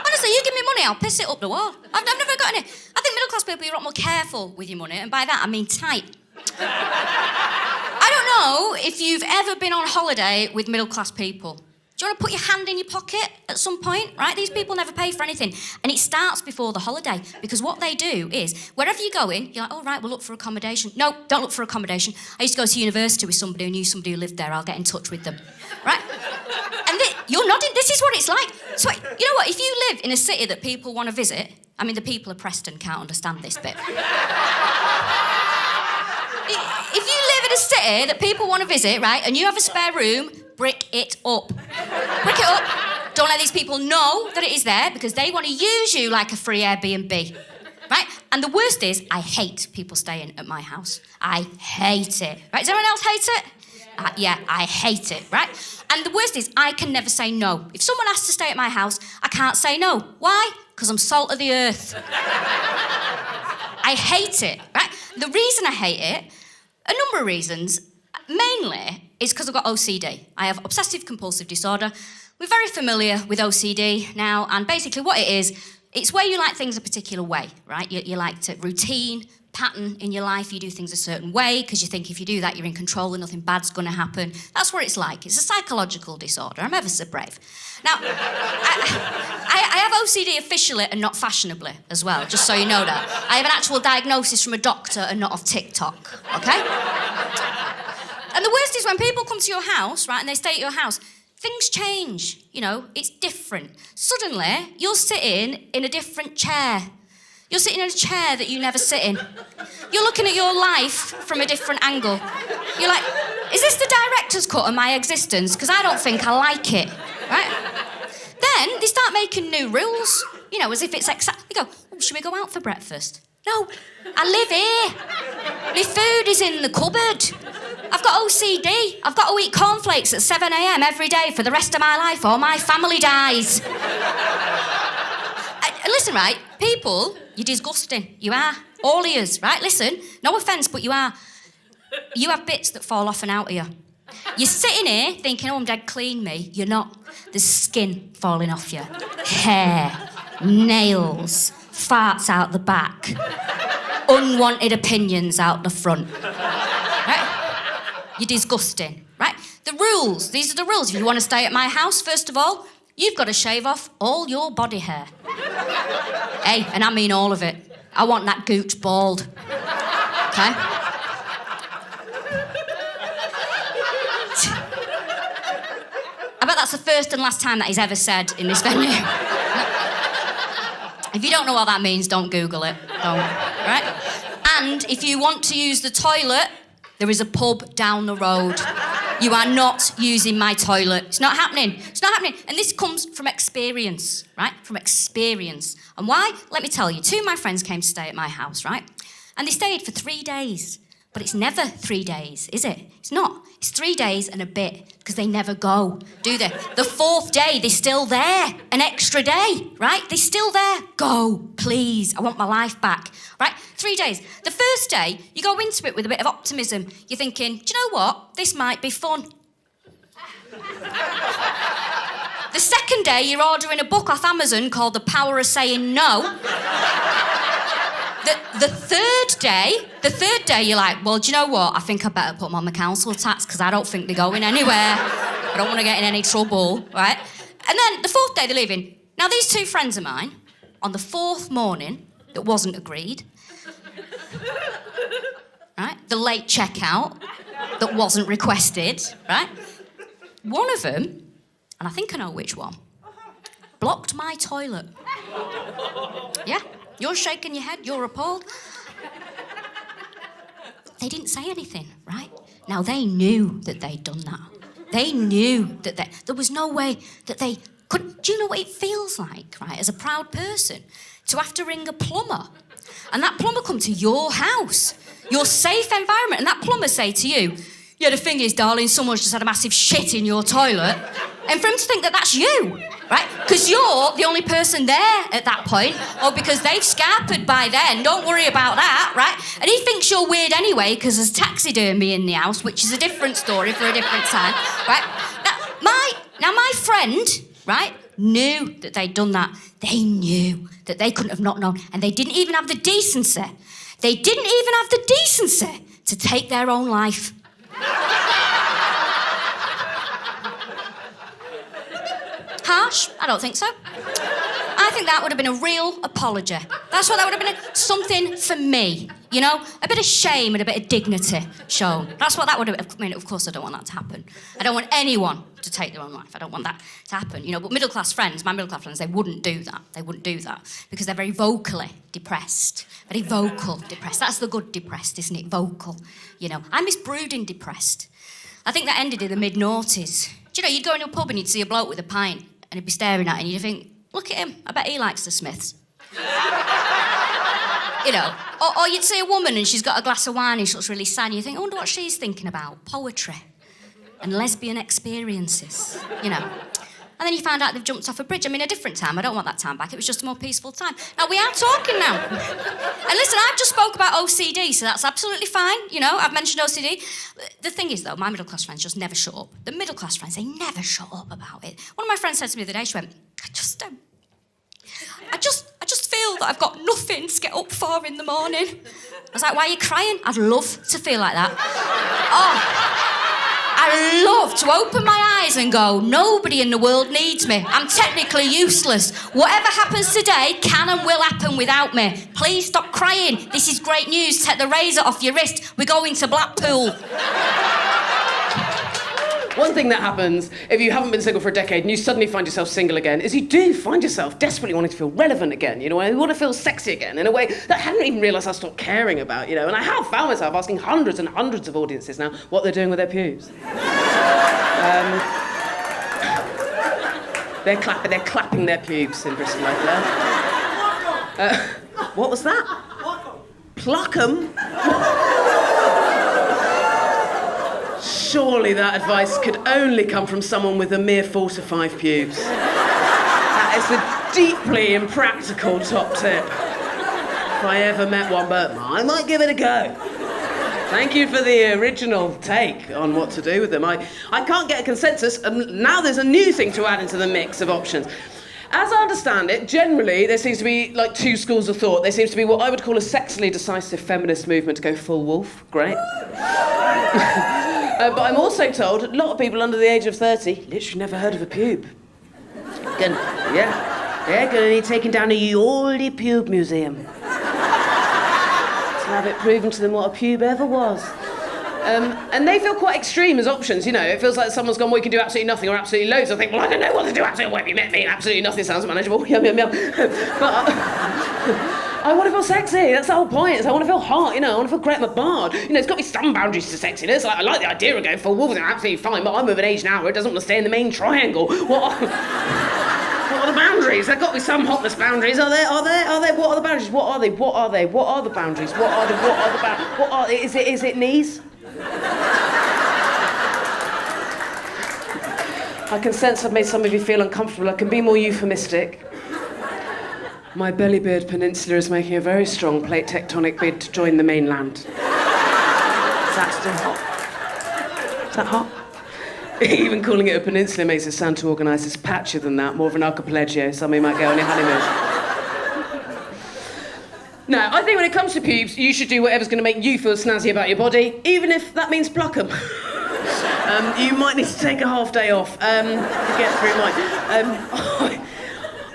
Honestly, you give me money, I'll piss it up the wall. I've never got any. I think middle class people, you're a lot more careful with your money, and by that I mean tight. I don't know if you've ever been on holiday with middle class people. Do you want to put your hand in your pocket at some point, right? These people never pay for anything. And it starts before the holiday, because what they do is, wherever you're going, you're like, oh, right, we'll look for accommodation. No, don't look for accommodation. I used to go to university with somebody who knew somebody who lived there. I'll get in touch with them, right? And you're nodding. This is what it's like. So, you know what? If you live in a city that people want to visit, I mean, the people of Preston can't understand this bit. If you live in a city that people want to visit, right, and you have a spare room, brick it up. Brick it up. Don't let these people know that it is there because they want to use you like a free Airbnb, right? And the worst is, I hate people staying at my house. I hate it, right? Does anyone else hate it? Yeah, I hate it, right? And the worst is, I can never say no. If someone asks to stay at my house, I can't say no. Why? Because I'm salt of the earth. I hate it, right? The reason I hate it, a number of reasons, mainly is because I've got OCD. I have obsessive compulsive disorder. We're very familiar with OCD now, and basically what it is, it's where you like things a particular way, right? You like to routine, pattern in your life, you do things a certain way because you think if you do that, you're in control and nothing bad's going to happen. That's what it's like. It's a psychological disorder. I'm ever so brave. Now, I have OCD officially and not fashionably as well, just so you know that. I have an actual diagnosis from a doctor and not off TikTok, okay? And the worst is when people come to your house, right, and they stay at your house, things change, you know, it's different. Suddenly, you're sitting in a different chair. You're sitting in a chair that you never sit in. You're looking at your life from a different angle. You're like, is this the director's cut of my existence? Because I don't think I like it, right? Then they start making new rules, you know, as if it's exact. They go, oh, should we go out for breakfast? No, I live here. My food is in the cupboard. I've got OCD. I've got to eat cornflakes at 7 a.m. every day for the rest of my life or my family dies. Listen, right, people, you're disgusting. You are. All of yous, right? Listen, no offence, but you are. You have bits that fall off and out of you. You're sitting here thinking, oh, I'm dead clean, me. You're not. There's skin falling off you. Hair, nails, farts out the back, unwanted opinions out the front. Right? You're disgusting, right? The rules, these are the rules. If you want to stay at my house, first of all, you've got to shave off all your body hair. Hey, and I mean all of it. I want that gooch bald. Okay? I bet that's the first and last time that he's ever said in this venue. If you don't know what that means, don't Google it. Don't, right? And if you want to use the toilet, there is a pub down the road. You are not using my toilet. It's not happening. It's not happening. And this comes from experience, right? From experience. And why? Let me tell you. 2 of my friends came to stay at my house, right? And they stayed for 3 days. But it's never 3 days, is it? It's not. It's 3 days and a bit, because they never go, do they? The 4th day, they're still there. An extra day, right? They're still there. Go, please. I want my life back, right? 3 days. The first day, you go into it with a bit of optimism. You're thinking, do you know what? This might be fun. The second day, you're ordering a book off Amazon called The Power of Saying No. The third day, you're like, well, do you know what? I think I better put them on the council tax because I don't think they're going anywhere. I don't want to get in any trouble, right? And then the 4th day, they're leaving. Now, these 2 friends of mine, on the 4th morning, that wasn't agreed, right? The late checkout that wasn't requested, right? One of them, and I think I know which one, blocked my toilet. Yeah? You're shaking your head, you're appalled. They didn't say anything, right? Now, they knew that they'd done that. They knew that there was no way that they could... Do you know what it feels like, right, as a proud person, to have to ring a plumber, and that plumber come to your house, your safe environment, and that plumber say to you, yeah, the thing is, darling, someone's just had a massive shit in your toilet, and for him to think that that's you, right? Because you're the only person there at that point, or because they've scarpered by then, don't worry about that, right? And he thinks you're weird anyway because there's taxidermy in the house, which is a different story for a different time, right? Now my friend, right, knew that they'd done that. They knew that they couldn't have not known, and they didn't even have the decency. They didn't even have the decency to take their own life. Harsh? I don't think so. I think that would have been a real apology. That's what that would have been. Something for me, you know? A bit of shame and a bit of dignity shown. That's what that would have... I mean, of course I don't want that to happen. I don't want anyone to take their own life. I don't want that to happen, you know? But middle-class friends, my middle-class friends, they wouldn't do that. They wouldn't do that because they're very vocally depressed. Very vocal depressed. That's the good depressed, isn't it? Vocal, you know? I miss brooding depressed. I think that ended in the mid-noughties. Do you know, you'd go into a pub and you'd see a bloke with a pint and he'd be staring at it, and you'd think, look at him, I bet he likes the Smiths. You know, or you'd see a woman and she's got a glass of wine and she looks really sad, and you think, I wonder what she's thinking about. Poetry and lesbian experiences, you know. And then you find out they've jumped off a bridge. I mean, a different time. I don't want that time back. It was just a more peaceful time. Now, we are talking now. And listen, I've just spoke about OCD, so that's absolutely fine. You know, I've mentioned OCD. The thing is, though, my middle-class friends just never shut up. The middle-class friends, they never shut up about it. One of my friends said to me the other day, she went, I just feel that I've got nothing to get up for in the morning. I was like, why are you crying? I'd love to feel like that. Oh. I love to open my eyes and go, nobody in the world needs me. I'm technically useless. Whatever happens today can and will happen without me. Please stop crying. This is great news. Take the razor off your wrist. We're going to Blackpool. One thing that happens if you haven't been single for a decade and you suddenly find yourself single again is you do find yourself desperately wanting to feel relevant again, you know, and you want to feel sexy again in a way that I hadn't even realised I stopped caring about, you know, and I have found myself asking hundreds and hundreds of audiences now what they're doing with their pubes. They're clapping their pubes in Bristol like that. What was that? Pluck 'em? Surely that advice could only come from someone with a mere 4 to 5 pubes. That is a deeply impractical top tip. If I ever met one, but I might give it a go. Thank you for the original take on what to do with them. I can't get a consensus, and now there's a new thing to add into the mix of options. As I understand it, generally there seems to be like 2 schools of thought. There seems to be what I would call a sexually decisive feminist movement to go full wolf. Great. But I'm also told a lot of people under the age of 30 literally never heard of a pube. They're gonna need taken down to the Oldie Pube Museum to have it proven to them what a pube ever was. And they feel quite extreme as options, you know. It feels like someone's gone, well, you can do absolutely nothing or absolutely loads. I think, well, I don't know what to do absolutely. Well, have you met me? And absolutely nothing sounds manageable. Yum, yum, yum. But I want to feel sexy. That's the whole point. I want to feel hot, you know. I want to feel great at my bar. You know, there's got to be some boundaries to sexiness. Like, I like the idea of going full wolves and absolutely fine, but I'm of an age now where it doesn't want to stay in the main triangle. What are the boundaries? There's got to be some hotness boundaries. Are there? What are the boundaries? What are they? What are the boundaries? Is it knees? I can sense I've made some of you feel uncomfortable. I can be more euphemistic. My bellybeard peninsula is making a very strong plate tectonic bid to join the mainland. Is that still hot? Is that hot? Even calling it a peninsula makes it sound too organised. It's patchier than that, more of an archipelago. Some of you might go on your honeymoon. No, I think when it comes to pubes, you should do whatever's going to make you feel snazzy about your body, even if that means pluck 'em. You might need to take a half day off to get through mine.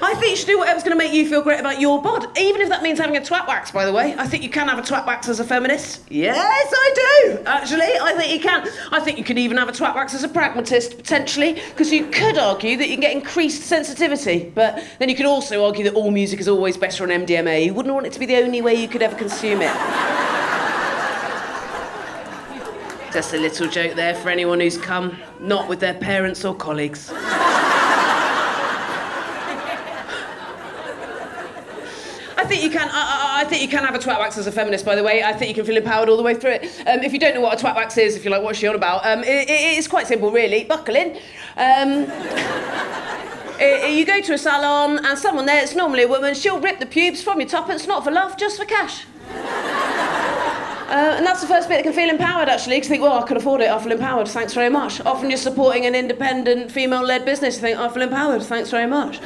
I think you should do whatever's going to make you feel great about your bod, even if that means having a twat wax, by the way. I think you can have a twat wax as a feminist. Yes, I do, actually. I think you can. I think you can even have a twat wax as a pragmatist, potentially, because you could argue that you can get increased sensitivity, but then you could also argue that all music is always better on MDMA. You wouldn't want it to be the only way you could ever consume it. Just a little joke there for anyone who's come, not with their parents or colleagues. I think you can have a twat wax as a feminist, by the way. I think you can feel empowered all the way through it. If you don't know what a twat wax is, if you're like, what's she on about? It is quite simple, really. Buckle in. You go to a salon and someone there, it's normally a woman, she'll rip the pubes from your tuppence, not for love, just for cash. And that's the first bit that can feel empowered, actually, because you think, well, I can afford it, I feel empowered, thanks very much. Often you're supporting an independent, female-led business, you think, I feel empowered, thanks very much.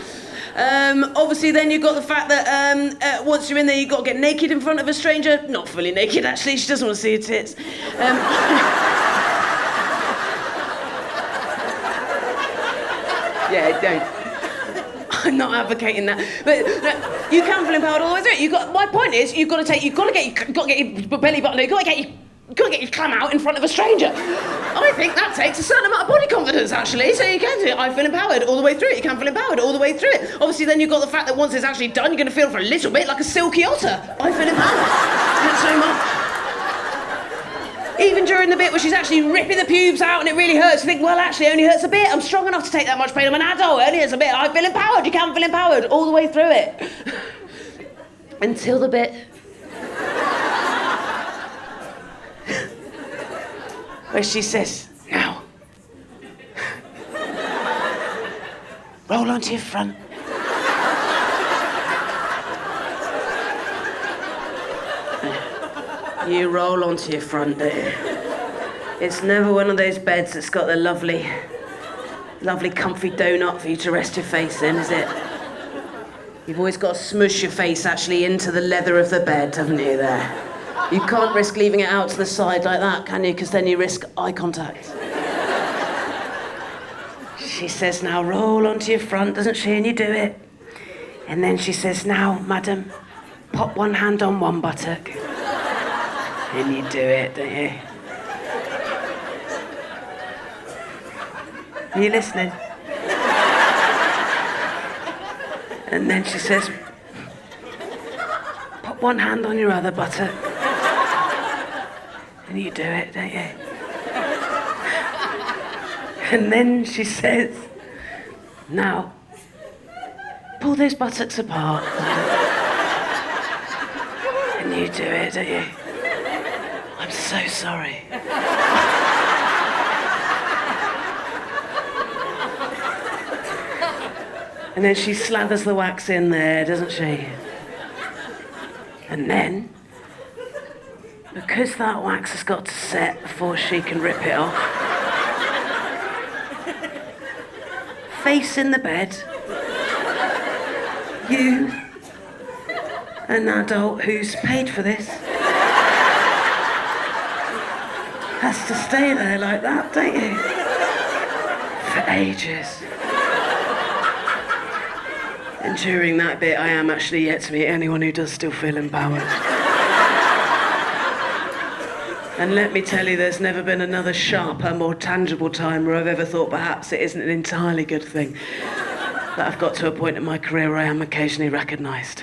Obviously, then you've got the fact that once you're in there, you've got to get naked in front of a stranger. Not fully naked, actually, she doesn't want to see your tits. Yeah, don't. I'm not advocating that, but you can feel empowered all the way through it. My point is, you've got to get your belly button. You've got to get your clam out in front of a stranger. I think that takes a certain amount of body confidence, actually. So you can do it. I feel empowered all the way through it. You can feel empowered all the way through it. Obviously, then you've got the fact that once it's actually done, you're going to feel for a little bit like a silky otter. I feel empowered. Thanks so much. Even during the bit where she's actually ripping the pubes out and it really hurts, you think, well, actually, it only hurts a bit. I'm strong enough to take that much pain. I'm an adult. It only hurts a bit. I feel empowered. You can feel empowered all the way through it. Until the bit where she says, now, roll onto your front. You roll onto your front, don't you? It's never one of those beds that's got the lovely comfy donut for you to rest your face in, is it? You've always got to smush your face actually into the leather of the bed, haven't you, there? You can't risk leaving it out to the side like that, can you? Because then you risk eye contact. She says, now roll onto your front, doesn't she? And you do it. And then she says, now, madam, pop one hand on one buttock. And you do it, don't you? Are you listening? And then she says, put one hand on your other buttock. And you do it, don't you? And then she says, now, pull those buttocks apart. And you do it, don't you? I'm so sorry. And then she slathers the wax in there, doesn't she? And then, because that wax has got to set before she can rip it off, face in the bed, you, an adult who's paid for this, has to stay there like that, don't you? For ages. And during that bit, I am actually yet to meet anyone who does still feel empowered. And let me tell you, there's never been another sharper, more tangible time where I've ever thought perhaps it isn't an entirely good thing that I've got to a point in my career where I am occasionally recognised.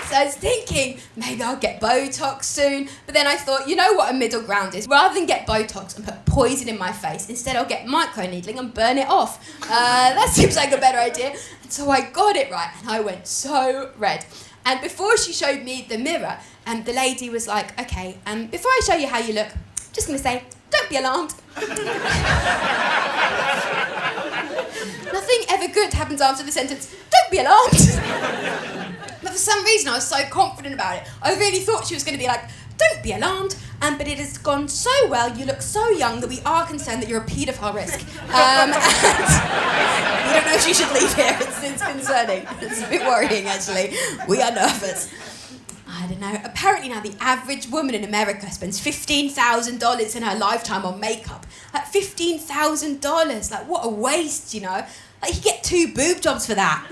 So I was thinking, maybe I'll get Botox soon, but then I thought, you know what a middle ground is? Rather than get Botox and put poison in my face, instead I'll get microneedling and burn it off. That seems like a better idea. And so I got it right, and I went so red. And before she showed me the mirror, the lady was like, okay, before I show you how you look, I'm just going to say, don't be alarmed. Nothing ever good happens after the sentence, don't be alarmed. But for some reason, I was so confident about it. I really thought she was going to be like, don't be alarmed. But it has gone so well, you look so young that we are concerned that you're a paedophile risk. And we don't know if you should leave here. It's concerning. It's a bit worrying, actually. We are nervous. I don't know. Apparently now the average woman in America spends $15,000 in her lifetime on makeup. Like $15,000. Like, what a waste, you know? Like, you get 2 boob jobs for that.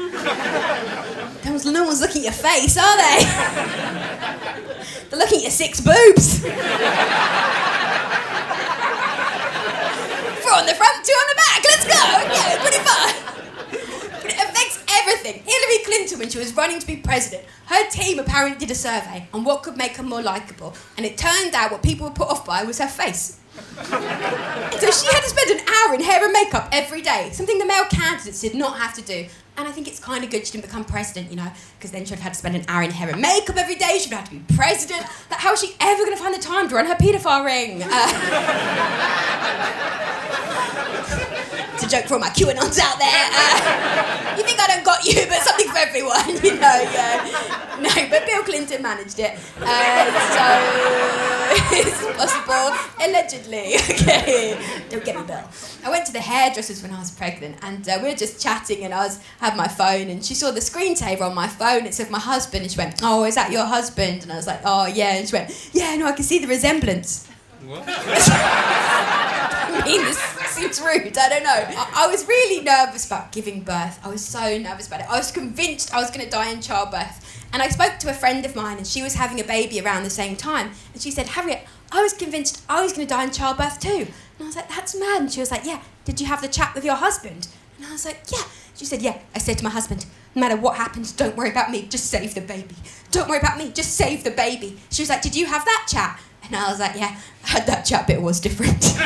No one's looking at your face, are they? They're looking at your 6 boobs. 4 on the front, 2 on the back. Let's go. Okay, pretty fun. But it affects everything. Hillary Clinton, when she was running to be president, her team apparently did a survey on what could make her more likeable, and it turned out what people were put off by was her face. So she had to spend an hour in hair and makeup every day, something the male candidates did not have to do. And I think it's kind of good she didn't become president, you know, because then she'd have had to spend an hour in hair and makeup every day, she'd have to be president. Like, how is she ever going to find the time to run her paedophile ring? It's a joke for all my QAnons out there. You think I don't got you, but something for everyone, you know, yeah. No, but Bill Clinton managed it. So it's possible, allegedly. Okay, don't get me, Bill. I went to the hairdressers when I was pregnant, and we were just chatting, and I had my phone, and she saw the screensaver on my phone. It said my husband, and she went, "Oh, is that your husband?" And I was like, "Oh, yeah." And she went, "Yeah, no, I can see the resemblance." What? I mean, this seems rude, I don't know. I was really nervous about giving birth. I was so nervous about it. I was convinced I was going to die in childbirth. And I spoke to a friend of mine, and she was having a baby around the same time. And she said, "Harriet, I was convinced I was going to die in childbirth too." And I was like, "That's mad." And she was like, "Yeah, did you have the chat with your husband?" And I was like, "Yeah." She said, "Yeah." I said to my husband, no matter what happens, don't worry about me, just save the baby. Don't worry about me, just save the baby. She was like, did you have that chat? And I was like, yeah, I had that chat, but it was different.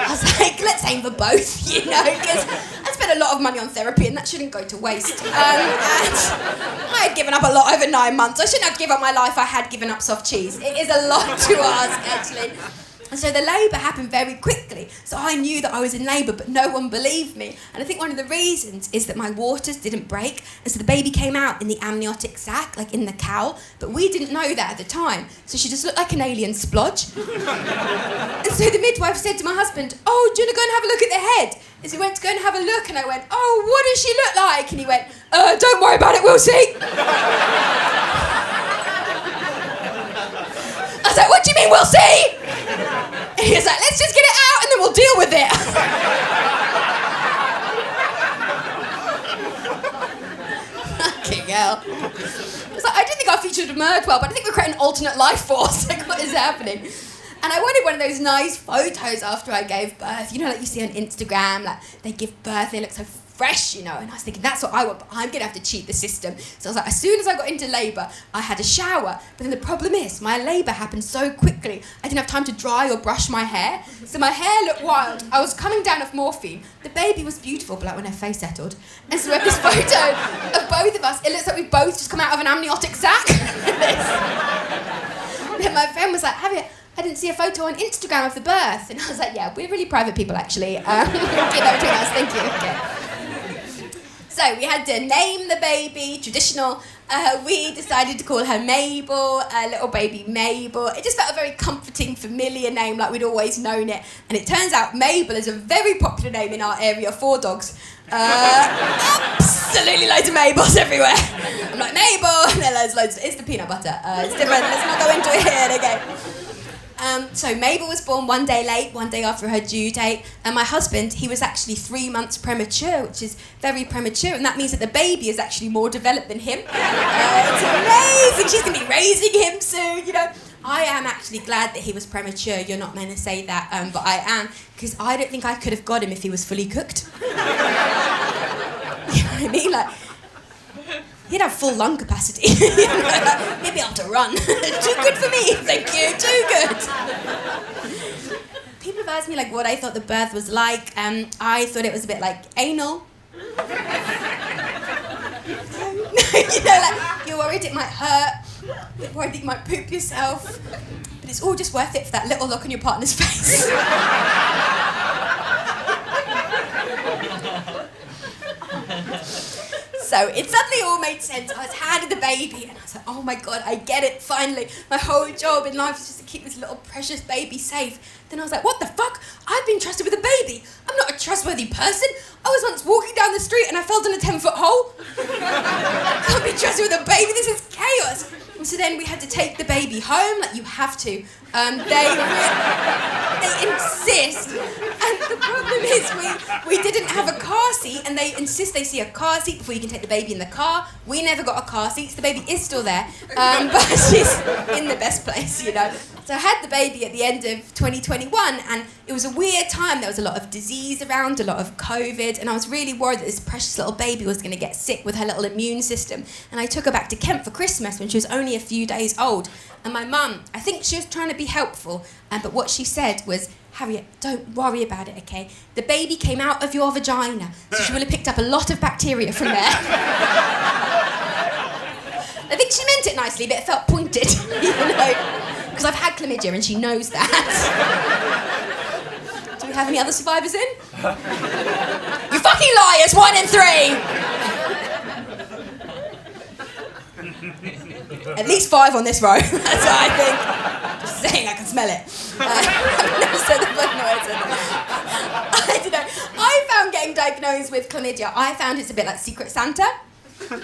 I was like, let's aim for both, you know, because I spent a lot of money on therapy and that shouldn't go to waste. And I had given up a lot over 9 months. I shouldn't have given up my life, I had given up soft cheese. It is a lot to ask, actually. And so the labour happened very quickly. So I knew that I was in labour, but no one believed me. And I think one of the reasons is that my waters didn't break. And so the baby came out in the amniotic sac, like in the cowl. But we didn't know that at the time. So she just looked like an alien splodge. And so the midwife said to my husband, oh, do you want to go and have a look at the head? As he went to go and have a look, and I went, oh, what does she look like? And he went, don't worry about it, we'll see. I was like, what do you mean, we'll see? And he was like, let's just get it out and then we'll deal with it. Fucking hell. It's like, I didn't think our future would emerge well, but I think we're creating an alternate life force. Like, what is happening? And I wanted one of those nice photos after I gave birth. You know, like you see on Instagram, like they give birth, they look so fresh, you know. And I was thinking, that's what I want, but I'm gonna have to cheat the system. So I was like, as soon as I got into labour, I had a shower. But then the problem is, my labour happened so quickly, I didn't have time to dry or brush my hair. So my hair looked wild. I was coming down off morphine. The baby was beautiful, but like when her face settled. And so we have this photo of both of us. It looks like we've both just come out of an amniotic sac. And then my friend was like, I didn't see a photo on Instagram of the birth. And I was like, yeah, we're really private people, actually. Keep that between us, thank you. Okay. So we had to name the baby, traditional. We decided to call her Mabel, little baby Mabel. It just felt a very comforting, familiar name, like we'd always known it. And it turns out Mabel is a very popular name in our area for dogs. Absolutely loads of Mabels everywhere. I'm like, Mabel, and then there's loads. It's the peanut butter. It's different. Let's not go into it here. Okay. So Mabel was born one day late, one day after her due date, and my husband, he was actually 3 months premature, which is very premature, and that means that the baby is actually more developed than him. It's amazing. She's going to be raising him soon, you know. I am actually glad that he was premature. You're not meant to say that, but I am, because I don't think I could have got him if he was fully cooked. You know what I mean? Like, he'd have full lung capacity. He'd be able to run. Too good for me, thank you, too good. People have asked me like what I thought the birth was like. I thought it was a bit like anal. You know, like you're worried it might hurt, you're worried that you might poop yourself, but it's all just worth it for that little look on your partner's face. So it suddenly all made sense. I was handed the baby and I was like, oh my God, I get it, finally. My whole job in life is just to keep this little precious baby safe. Then I was like, what the fuck? I've been trusted with a baby. I'm not a trustworthy person. I was once walking down the street and I fell down a 10-foot hole. I can't be trusted with a baby, this is chaos. And so then we had to take the baby home, like you have to. They insist. And the problem is we didn't have a car seat and they insist they see a car seat before you can take the baby in the car. We never got a car seat, so the baby is still there. But she's in the best place, you know. So I had the baby at the end of 2021 and it was a weird time. There was a lot of disease around, a lot of COVID, and I was really worried that this precious little baby was going to get sick with her little immune system. And I took her back to Kent for Christmas when she was only a few days old. And my mum, I think she was trying to be helpful, but what she said was, Harriet, don't worry about it, okay? The baby came out of your vagina, so she will have picked up a lot of bacteria from there. I think she meant it nicely, but it felt pointed, you know? Because I've had chlamydia and she knows that. Do we have any other survivors in? You fucking liars, 1 in 3! At least 5 on this row, that's what I think. Just saying, I can smell it. I've never said that, but no, I don't know. I found getting diagnosed with chlamydia, I found it's a bit like Secret Santa. Do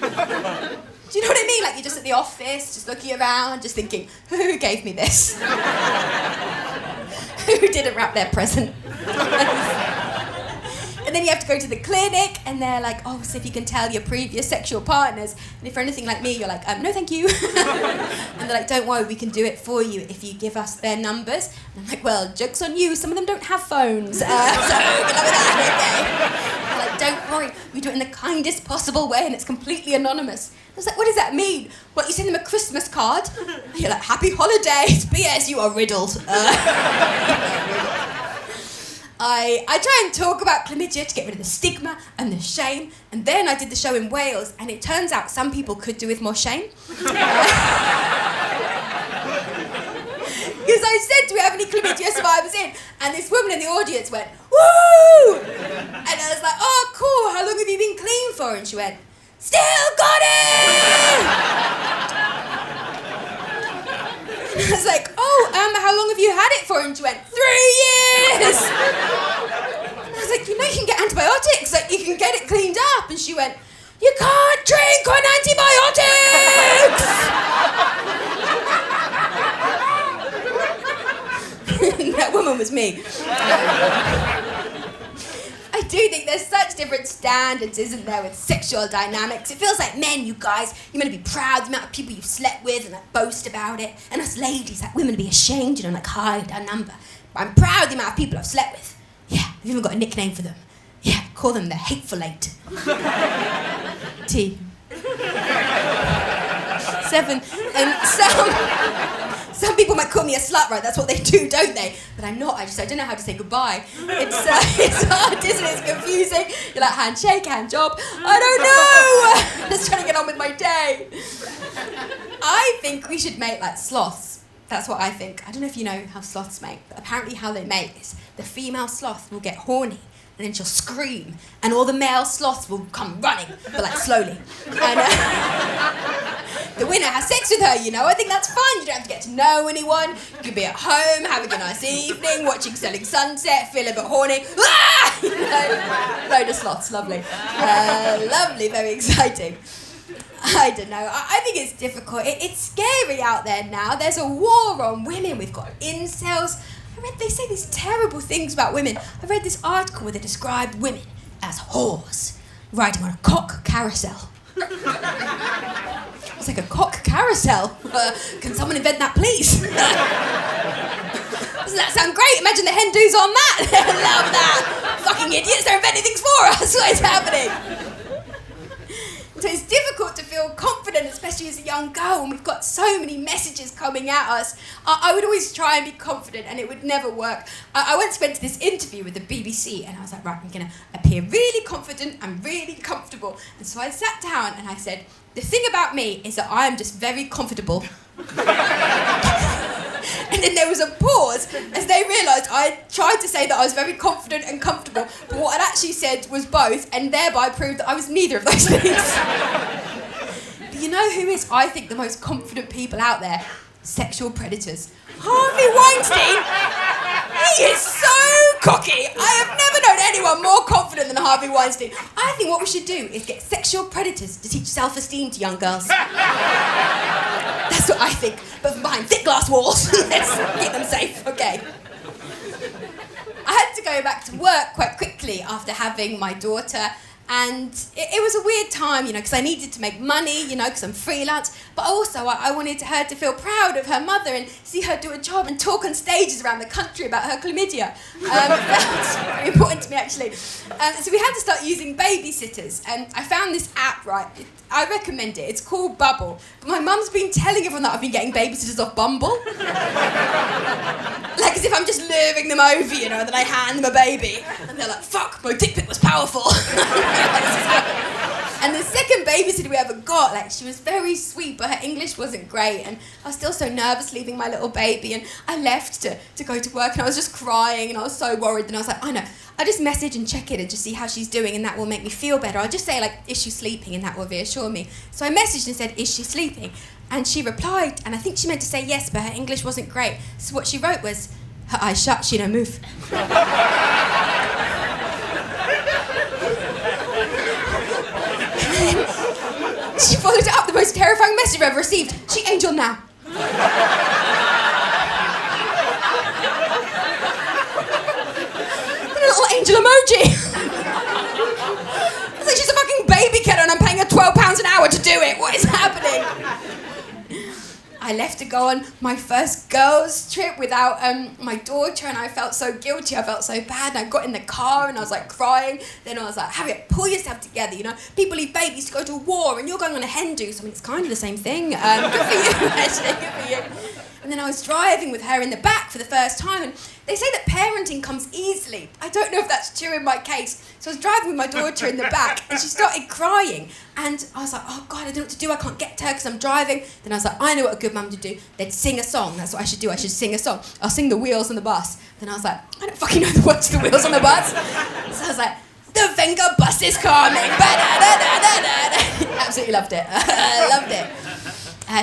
you know what I mean? Like you're just at the office, just looking around, just thinking, who gave me this? Who didn't wrap their present? And then you have to go to the clinic, and they're like, oh, so if you can tell your previous sexual partners. And if you're anything like me, you're like, no, thank you. And they're like, don't worry, we can do it for you if you give us their numbers. And I'm like, well, joke's on you. Some of them don't have phones. So good luck with that, okay? They're like, don't worry, we do it in the kindest possible way, and it's completely anonymous. I was like, what does that mean? Well, you send them a Christmas card. And you're like, happy holidays. P.S. You are riddled. I try and talk about chlamydia to get rid of the stigma and the shame, and then I did the show in Wales, and it turns out some people could do with more shame. Because I said, do we have any chlamydia survivors in? And this woman in the audience went, woo! And I was like, oh, cool, how long have you been clean for? And she went, still got it! And I was like, oh, how long have you had it for? And she went, 3 years! And I was like, you know you can get antibiotics, like you can get it cleaned up. And she went, you can't drink on antibiotics! That woman was me. I do think there's such different standards, isn't there, with sexual dynamics. It feels like men, you guys, you're meant to be proud of the amount of people you've slept with and like boast about it. And us ladies, like women, to be ashamed, like hide our number. But I'm proud of the amount of people I've slept with. Yeah, I've even got a nickname for them. Yeah, call them the Hateful Eight. T. 7. And some people might call me a slut, right? That's what they do, don't they? But I'm not. I don't know how to say goodbye. It's hard, isn't it? It's confusing. You're like, handshake, hand job. I don't know. Just trying to get on with my day. I think we should mate like sloths. That's what I think. I don't know if you know how sloths mate, but apparently how they mate is the female sloth will get horny, and then she'll scream, and all the male sloths will come running, but like slowly. And the winner has sex with her, you know. I think that's fun. You don't have to get to know anyone. You can be at home, having a nice evening, watching Selling Sunset, feel a bit horny. Ah! You know, load of sloths, lovely. Lovely, very exciting. I don't know. I think it's difficult. It's scary out there now. There's a war on women. We've got incels. They say these terrible things about women. I read this article where they described women as whores riding on a cock carousel. It's like a cock carousel. Can someone invent that, please? Doesn't that sound great? Imagine the Hindus on that. Love that. Fucking idiots, they're inventing things for us. What is happening? So it's difficult to feel confident, especially as a young girl, and we've got so many messages coming at us. I would always try and be confident, and it would never work. I once went to this interview with the BBC, and I was like, right, I'm going to appear really confident and really comfortable. And so I sat down and I said, the thing about me is that I am just very comfortable. And then there was a pause as they realised I tried to say that I was very confident and comfortable, but what I'd actually said was both, and thereby proved that I was neither of those things. But you know who is, I think, the most confident people out there? Sexual predators. Harvey Weinstein, he is so cocky. I have never known anyone more confident than Harvey Weinstein. I think what we should do is get sexual predators to teach self-esteem to young girls. That's what I think, but from behind thick glass walls. Let's keep them safe, okay. I had to go back to work quite quickly after having my daughter, and it was a weird time, you know, because I needed to make money, you know, because I'm freelance, but also I wanted her to feel proud of her mother and see her do a job and talk on stages around the country about her chlamydia. That's very important to me, actually. So we had to start using babysitters, and I found this app, right? I recommend it. It's called Bubble. But my mum's been telling everyone that I've been getting babysitters off Bumble. Like as if I'm just luring them over, you know, and then I hand them a baby. And they're like, fuck, my dick pic was powerful. And the second babysitter we ever got, like, she was very sweet, but her English wasn't great, and I was still so nervous leaving my little baby, and I left to go to work, and I was just crying, and I was so worried, and I was like, I know, I'll just message and check in and just see how she's doing, and that will make me feel better. I'll just say, like, is she sleeping, and that will reassure me. So I messaged and said, is she sleeping? And she replied, and I think she meant to say yes, but her English wasn't great, so what she wrote was, her eyes shut, she don't move. She followed it up, the most terrifying message I've ever received. She angel now. The little angel emoji. £12 an hour to do it. What is happening? I left to go on my first girls' trip without my daughter, and I felt so guilty, I felt so bad, and I got in the car and I was like crying. Then I was like, Harriet, pull yourself together, you know, people leave babies to go to war and you're going on a hen do, so I mean, it's kind of the same thing. Good for you, actually, good for you. And then I was driving with her in the back for the first time, and they say that parenting comes easily. I don't know if that's true in my case. So I was driving with my daughter in the back, and she started crying. And I was like, oh God, I don't know what to do. I can't get to her because I'm driving. Then I was like, I know what a good mum would do. They'd sing a song. That's what I should do. I should sing a song. I'll sing The Wheels on the Bus. Then I was like, I don't fucking know the words to The Wheels on the Bus. So I was like, the finger bus is coming. Absolutely loved it. Loved it.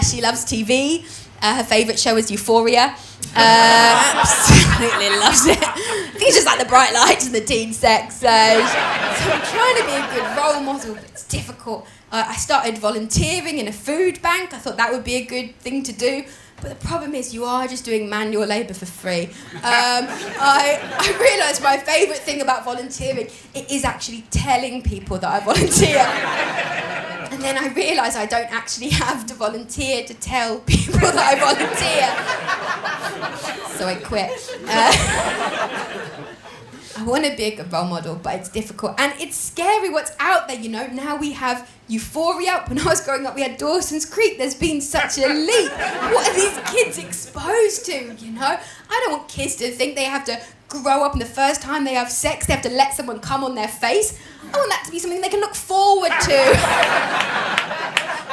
She loves TV. Her favourite show is Euphoria. Absolutely loves it. I think it's just like the bright lights and the teen sex. So I'm trying to be a good role model, but it's difficult. I started volunteering in a food bank. I thought that would be a good thing to do. But the problem is you are just doing manual labour for free. I realised my favourite thing about volunteering, it is actually telling people that I volunteer. And then I realised I don't actually have to volunteer to tell people that I volunteer. So I quit. I want to be a good role model, but it's difficult. And it's scary what's out there, you know. Now we have Euphoria. When I was growing up, we had Dawson's Creek. There's been such a leap. What are these kids exposed to, you know? I don't want kids to think they have to grow up and the first time they have sex, they have to let someone come on their face. I want that to be something they can look forward to.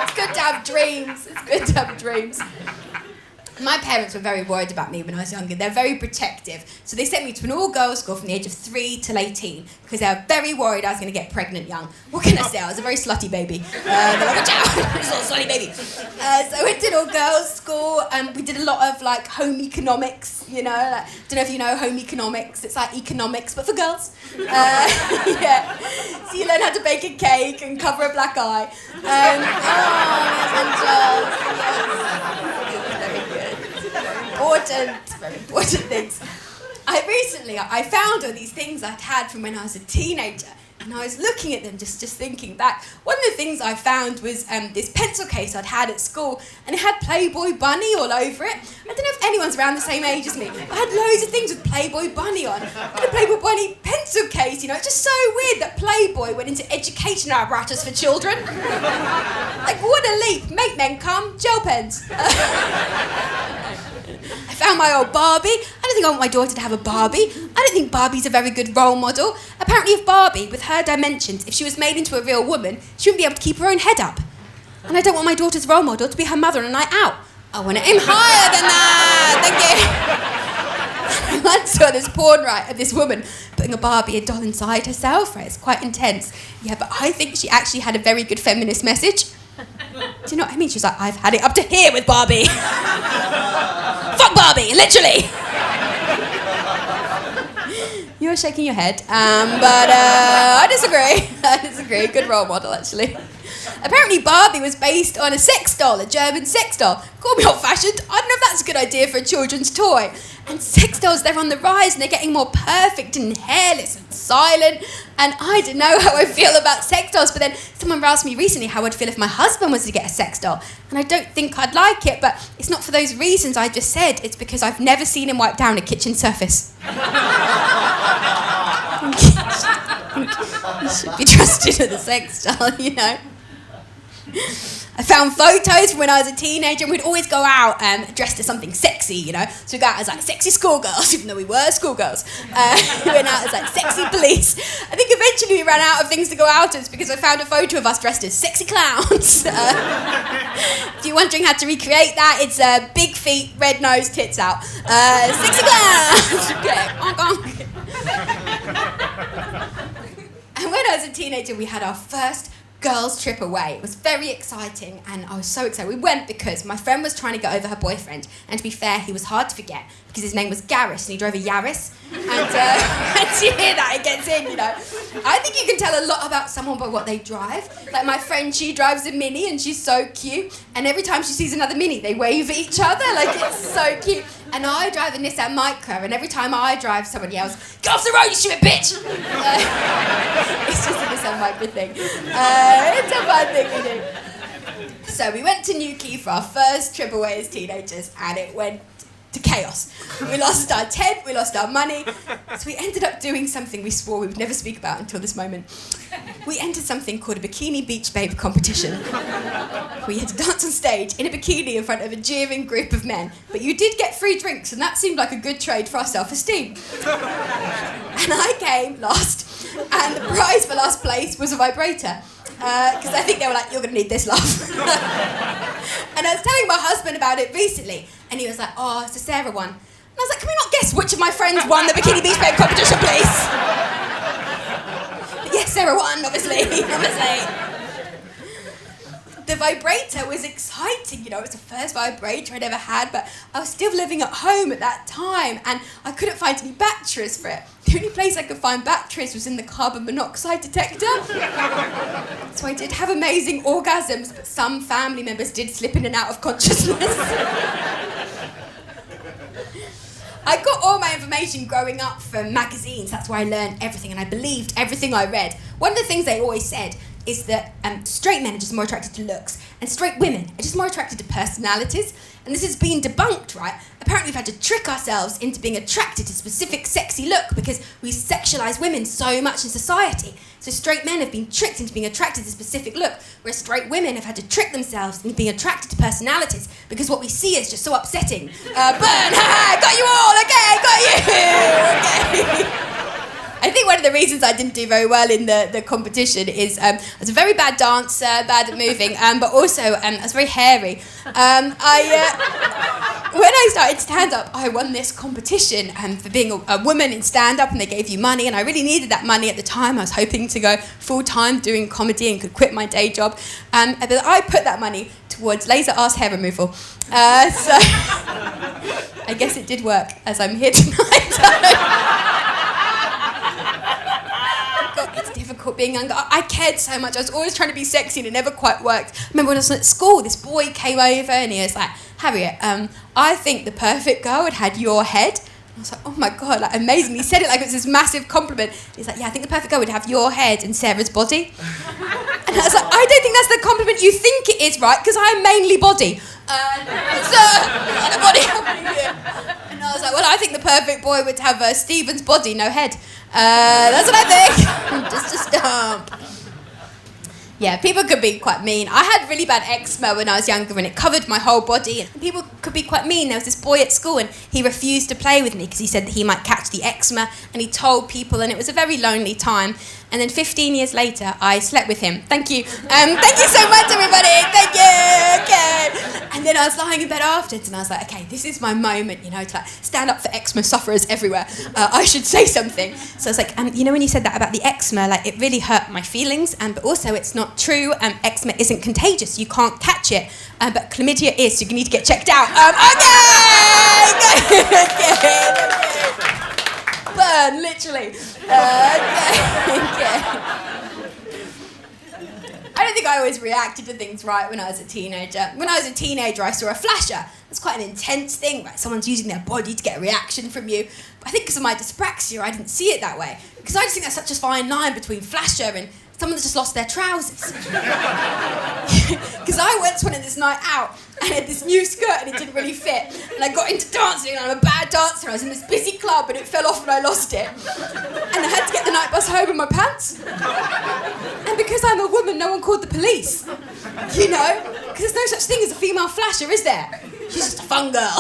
It's good to have dreams. It's good to have dreams. My parents were very worried about me when I was younger. They're very protective. So they sent me to an all-girls school from the age of 3 till 18 because they were very worried I was going to get pregnant young. What can I say? I was a very slutty baby. They're like, watch out, this little slutty baby. So I went to an all-girls school and we did a lot of like home economics, you know. Like, don't know if you know home economics. It's like economics, but for girls. Yeah. So you learn how to bake a cake and cover a black eye. Very important things. I found all these things I'd had from when I was a teenager, and I was looking at them just thinking back. One of the things I found was this pencil case I'd had at school, and it had Playboy Bunny all over it. I don't know if anyone's around the same age as me. I had loads of things with Playboy Bunny on. I had a Playboy Bunny pencil case, you know. It's just so weird that Playboy went into educational apparatus for children. Like, what a leap. Make men come, gel pens. I found my old Barbie. I don't think I want my daughter to have a Barbie. I don't think Barbie's a very good role model. Apparently if Barbie, with her dimensions, if she was made into a real woman, she wouldn't be able to keep her own head up. And I don't want my daughter's role model to be her mother on a night out. I want to aim higher than that. Thank you. I once saw this porn of this woman putting a doll inside herself. Right? It's quite intense. Yeah, but I think she actually had a very good feminist message. Do you know what I mean? She's like, I've had it up to here with Barbie. Fuck Barbie, literally. You're shaking your head, but I disagree. I disagree. Good role model, actually. Apparently Barbie was based on a sex doll, a German sex doll. Call me old-fashioned. I don't know if that's a good idea for a children's toy. And sex dolls, they're on the rise and they're getting more perfect and hairless and silent. And I don't know how I feel about sex dolls, but then someone asked me recently how I'd feel if my husband was to get a sex doll. And I don't think I'd like it, but it's not for those reasons I just said. It's because I've never seen him wipe down a kitchen surface. He should be trusted with a sex doll, you know. I found photos from when I was a teenager and we'd always go out dressed as something sexy, you know. So we go out as like sexy schoolgirls, even though we were schoolgirls. We went out as like sexy police. I think eventually we ran out of things to go out as because I found a photo of us dressed as sexy clowns. If you're wondering how to recreate that, it's big feet, red nose, tits out. Sexy clowns! Okay. And when I was a teenager, we had our first girls' trip away. It was very exciting and I was so excited. We went because my friend was trying to get over her boyfriend, and to be fair, he was hard to forget because his name was Garris and he drove a Yaris. And once you hear that, it gets in, you know. I think you can tell a lot about someone by what they drive. Like my friend, she drives a Mini and she's so cute, and every time she sees another Mini, they wave at each other. Like, it's so cute. And I drive a Nissan Micra, and every time I drive, someone yells, "Get off the road, you stupid bitch!" It's just a Nissan Micra thing. It's a fun thing to do. So we went to Newquay for our first trip away as teenagers, and it went to chaos. We lost our tent, we lost our money, so we ended up doing something we swore we would never speak about until this moment. We entered something called a Bikini Beach Babe competition. We had to dance on stage in a bikini in front of a jeering group of men, but you did get free drinks, and that seemed like a good trade for our self-esteem. And I came last, and the prize for last place was a vibrator. Because I think they were like, you're going to need this, love. And I was telling my husband about it recently, and he was like, oh, it's a Sarah one. And I was like, can we not guess which of my friends won the Bikini Beach Babe competition, please? But yes, Sarah won, obviously. The vibrator was exciting, you know, it was the first vibrator I'd ever had, but I was still living at home at that time, and I couldn't find any batteries for it. The only place I could find batteries was in the carbon monoxide detector. So I did have amazing orgasms, but some family members did slip in and out of consciousness. I got all my information growing up from magazines. That's where I learned everything, and I believed everything I read. One of the things they always said is that straight men are just more attracted to looks, and straight women are just more attracted to personalities. And this has been debunked, right? Apparently we've had to trick ourselves into being attracted to a specific sexy look because we sexualise women so much in society. So straight men have been tricked into being attracted to a specific look, whereas straight women have had to trick themselves into being attracted to personalities because what we see is just so upsetting. Burn! Ha! Got you all! Okay, got you! Okay. I think one of the reasons I didn't do very well in the competition is I was a very bad dancer, bad at moving, but also I was very hairy. When I started stand-up, I won this competition for being a woman in stand-up, and they gave you money, and I really needed that money at the time. I was hoping to go full-time doing comedy and could quit my day job. But I put that money towards laser-ass hair removal. So I guess it did work, as I'm here tonight. It's difficult being younger. I cared so much. I was always trying to be sexy and it never quite worked. I remember when I was at school, this boy came over and he was like, Harriet, I think the perfect girl had your head. I was like, oh my God, like amazing. He said it like it was this massive compliment. He's like, yeah, I think the perfect girl would have your head and Sarah's body. And I was like, I don't think that's the compliment you think it is, right? Because I'm mainly body. And I was like, well, I think the perfect boy would have Stephen's body, no head. That's what I think. Just a stump. Yeah, people could be quite mean. I had really bad eczema when I was younger and it covered my whole body. And people could be quite mean. There was this boy at school and he refused to play with me because he said that he might catch the eczema, and he told people, and it was a very lonely time. And then 15 years later, I slept with him. Thank you. Thank you so much, everybody. Thank you. Okay. And then I was lying in bed afterwards and I was like, okay, this is my moment, you know, to like stand up for eczema sufferers everywhere. I should say something. So I was like, you know, when you said that about the eczema, like it really hurt my feelings, but also it's not true. Eczema isn't contagious. You can't catch it. But chlamydia is, so you need to get checked out. Okay. Burn, literally. Okay. I don't think I always reacted to things right when I was a teenager. When I was a teenager, I saw a flasher. It's quite an intense thing, right? Someone's using their body to get a reaction from you. But I think because of my dyspraxia, I didn't see it that way. Because I just think that's such a fine line between flasher and someone that's just lost their trousers. Because I once went on this night out and I had this new skirt and it didn't really fit. And I got into dancing and I'm a bad dancer. I was in this busy club and it fell off and I lost it. And I had to get the night bus home in my pants. And because I'm a woman, no one called the police. You know? Because there's no such thing as a female flasher, is there? She's just a fun girl.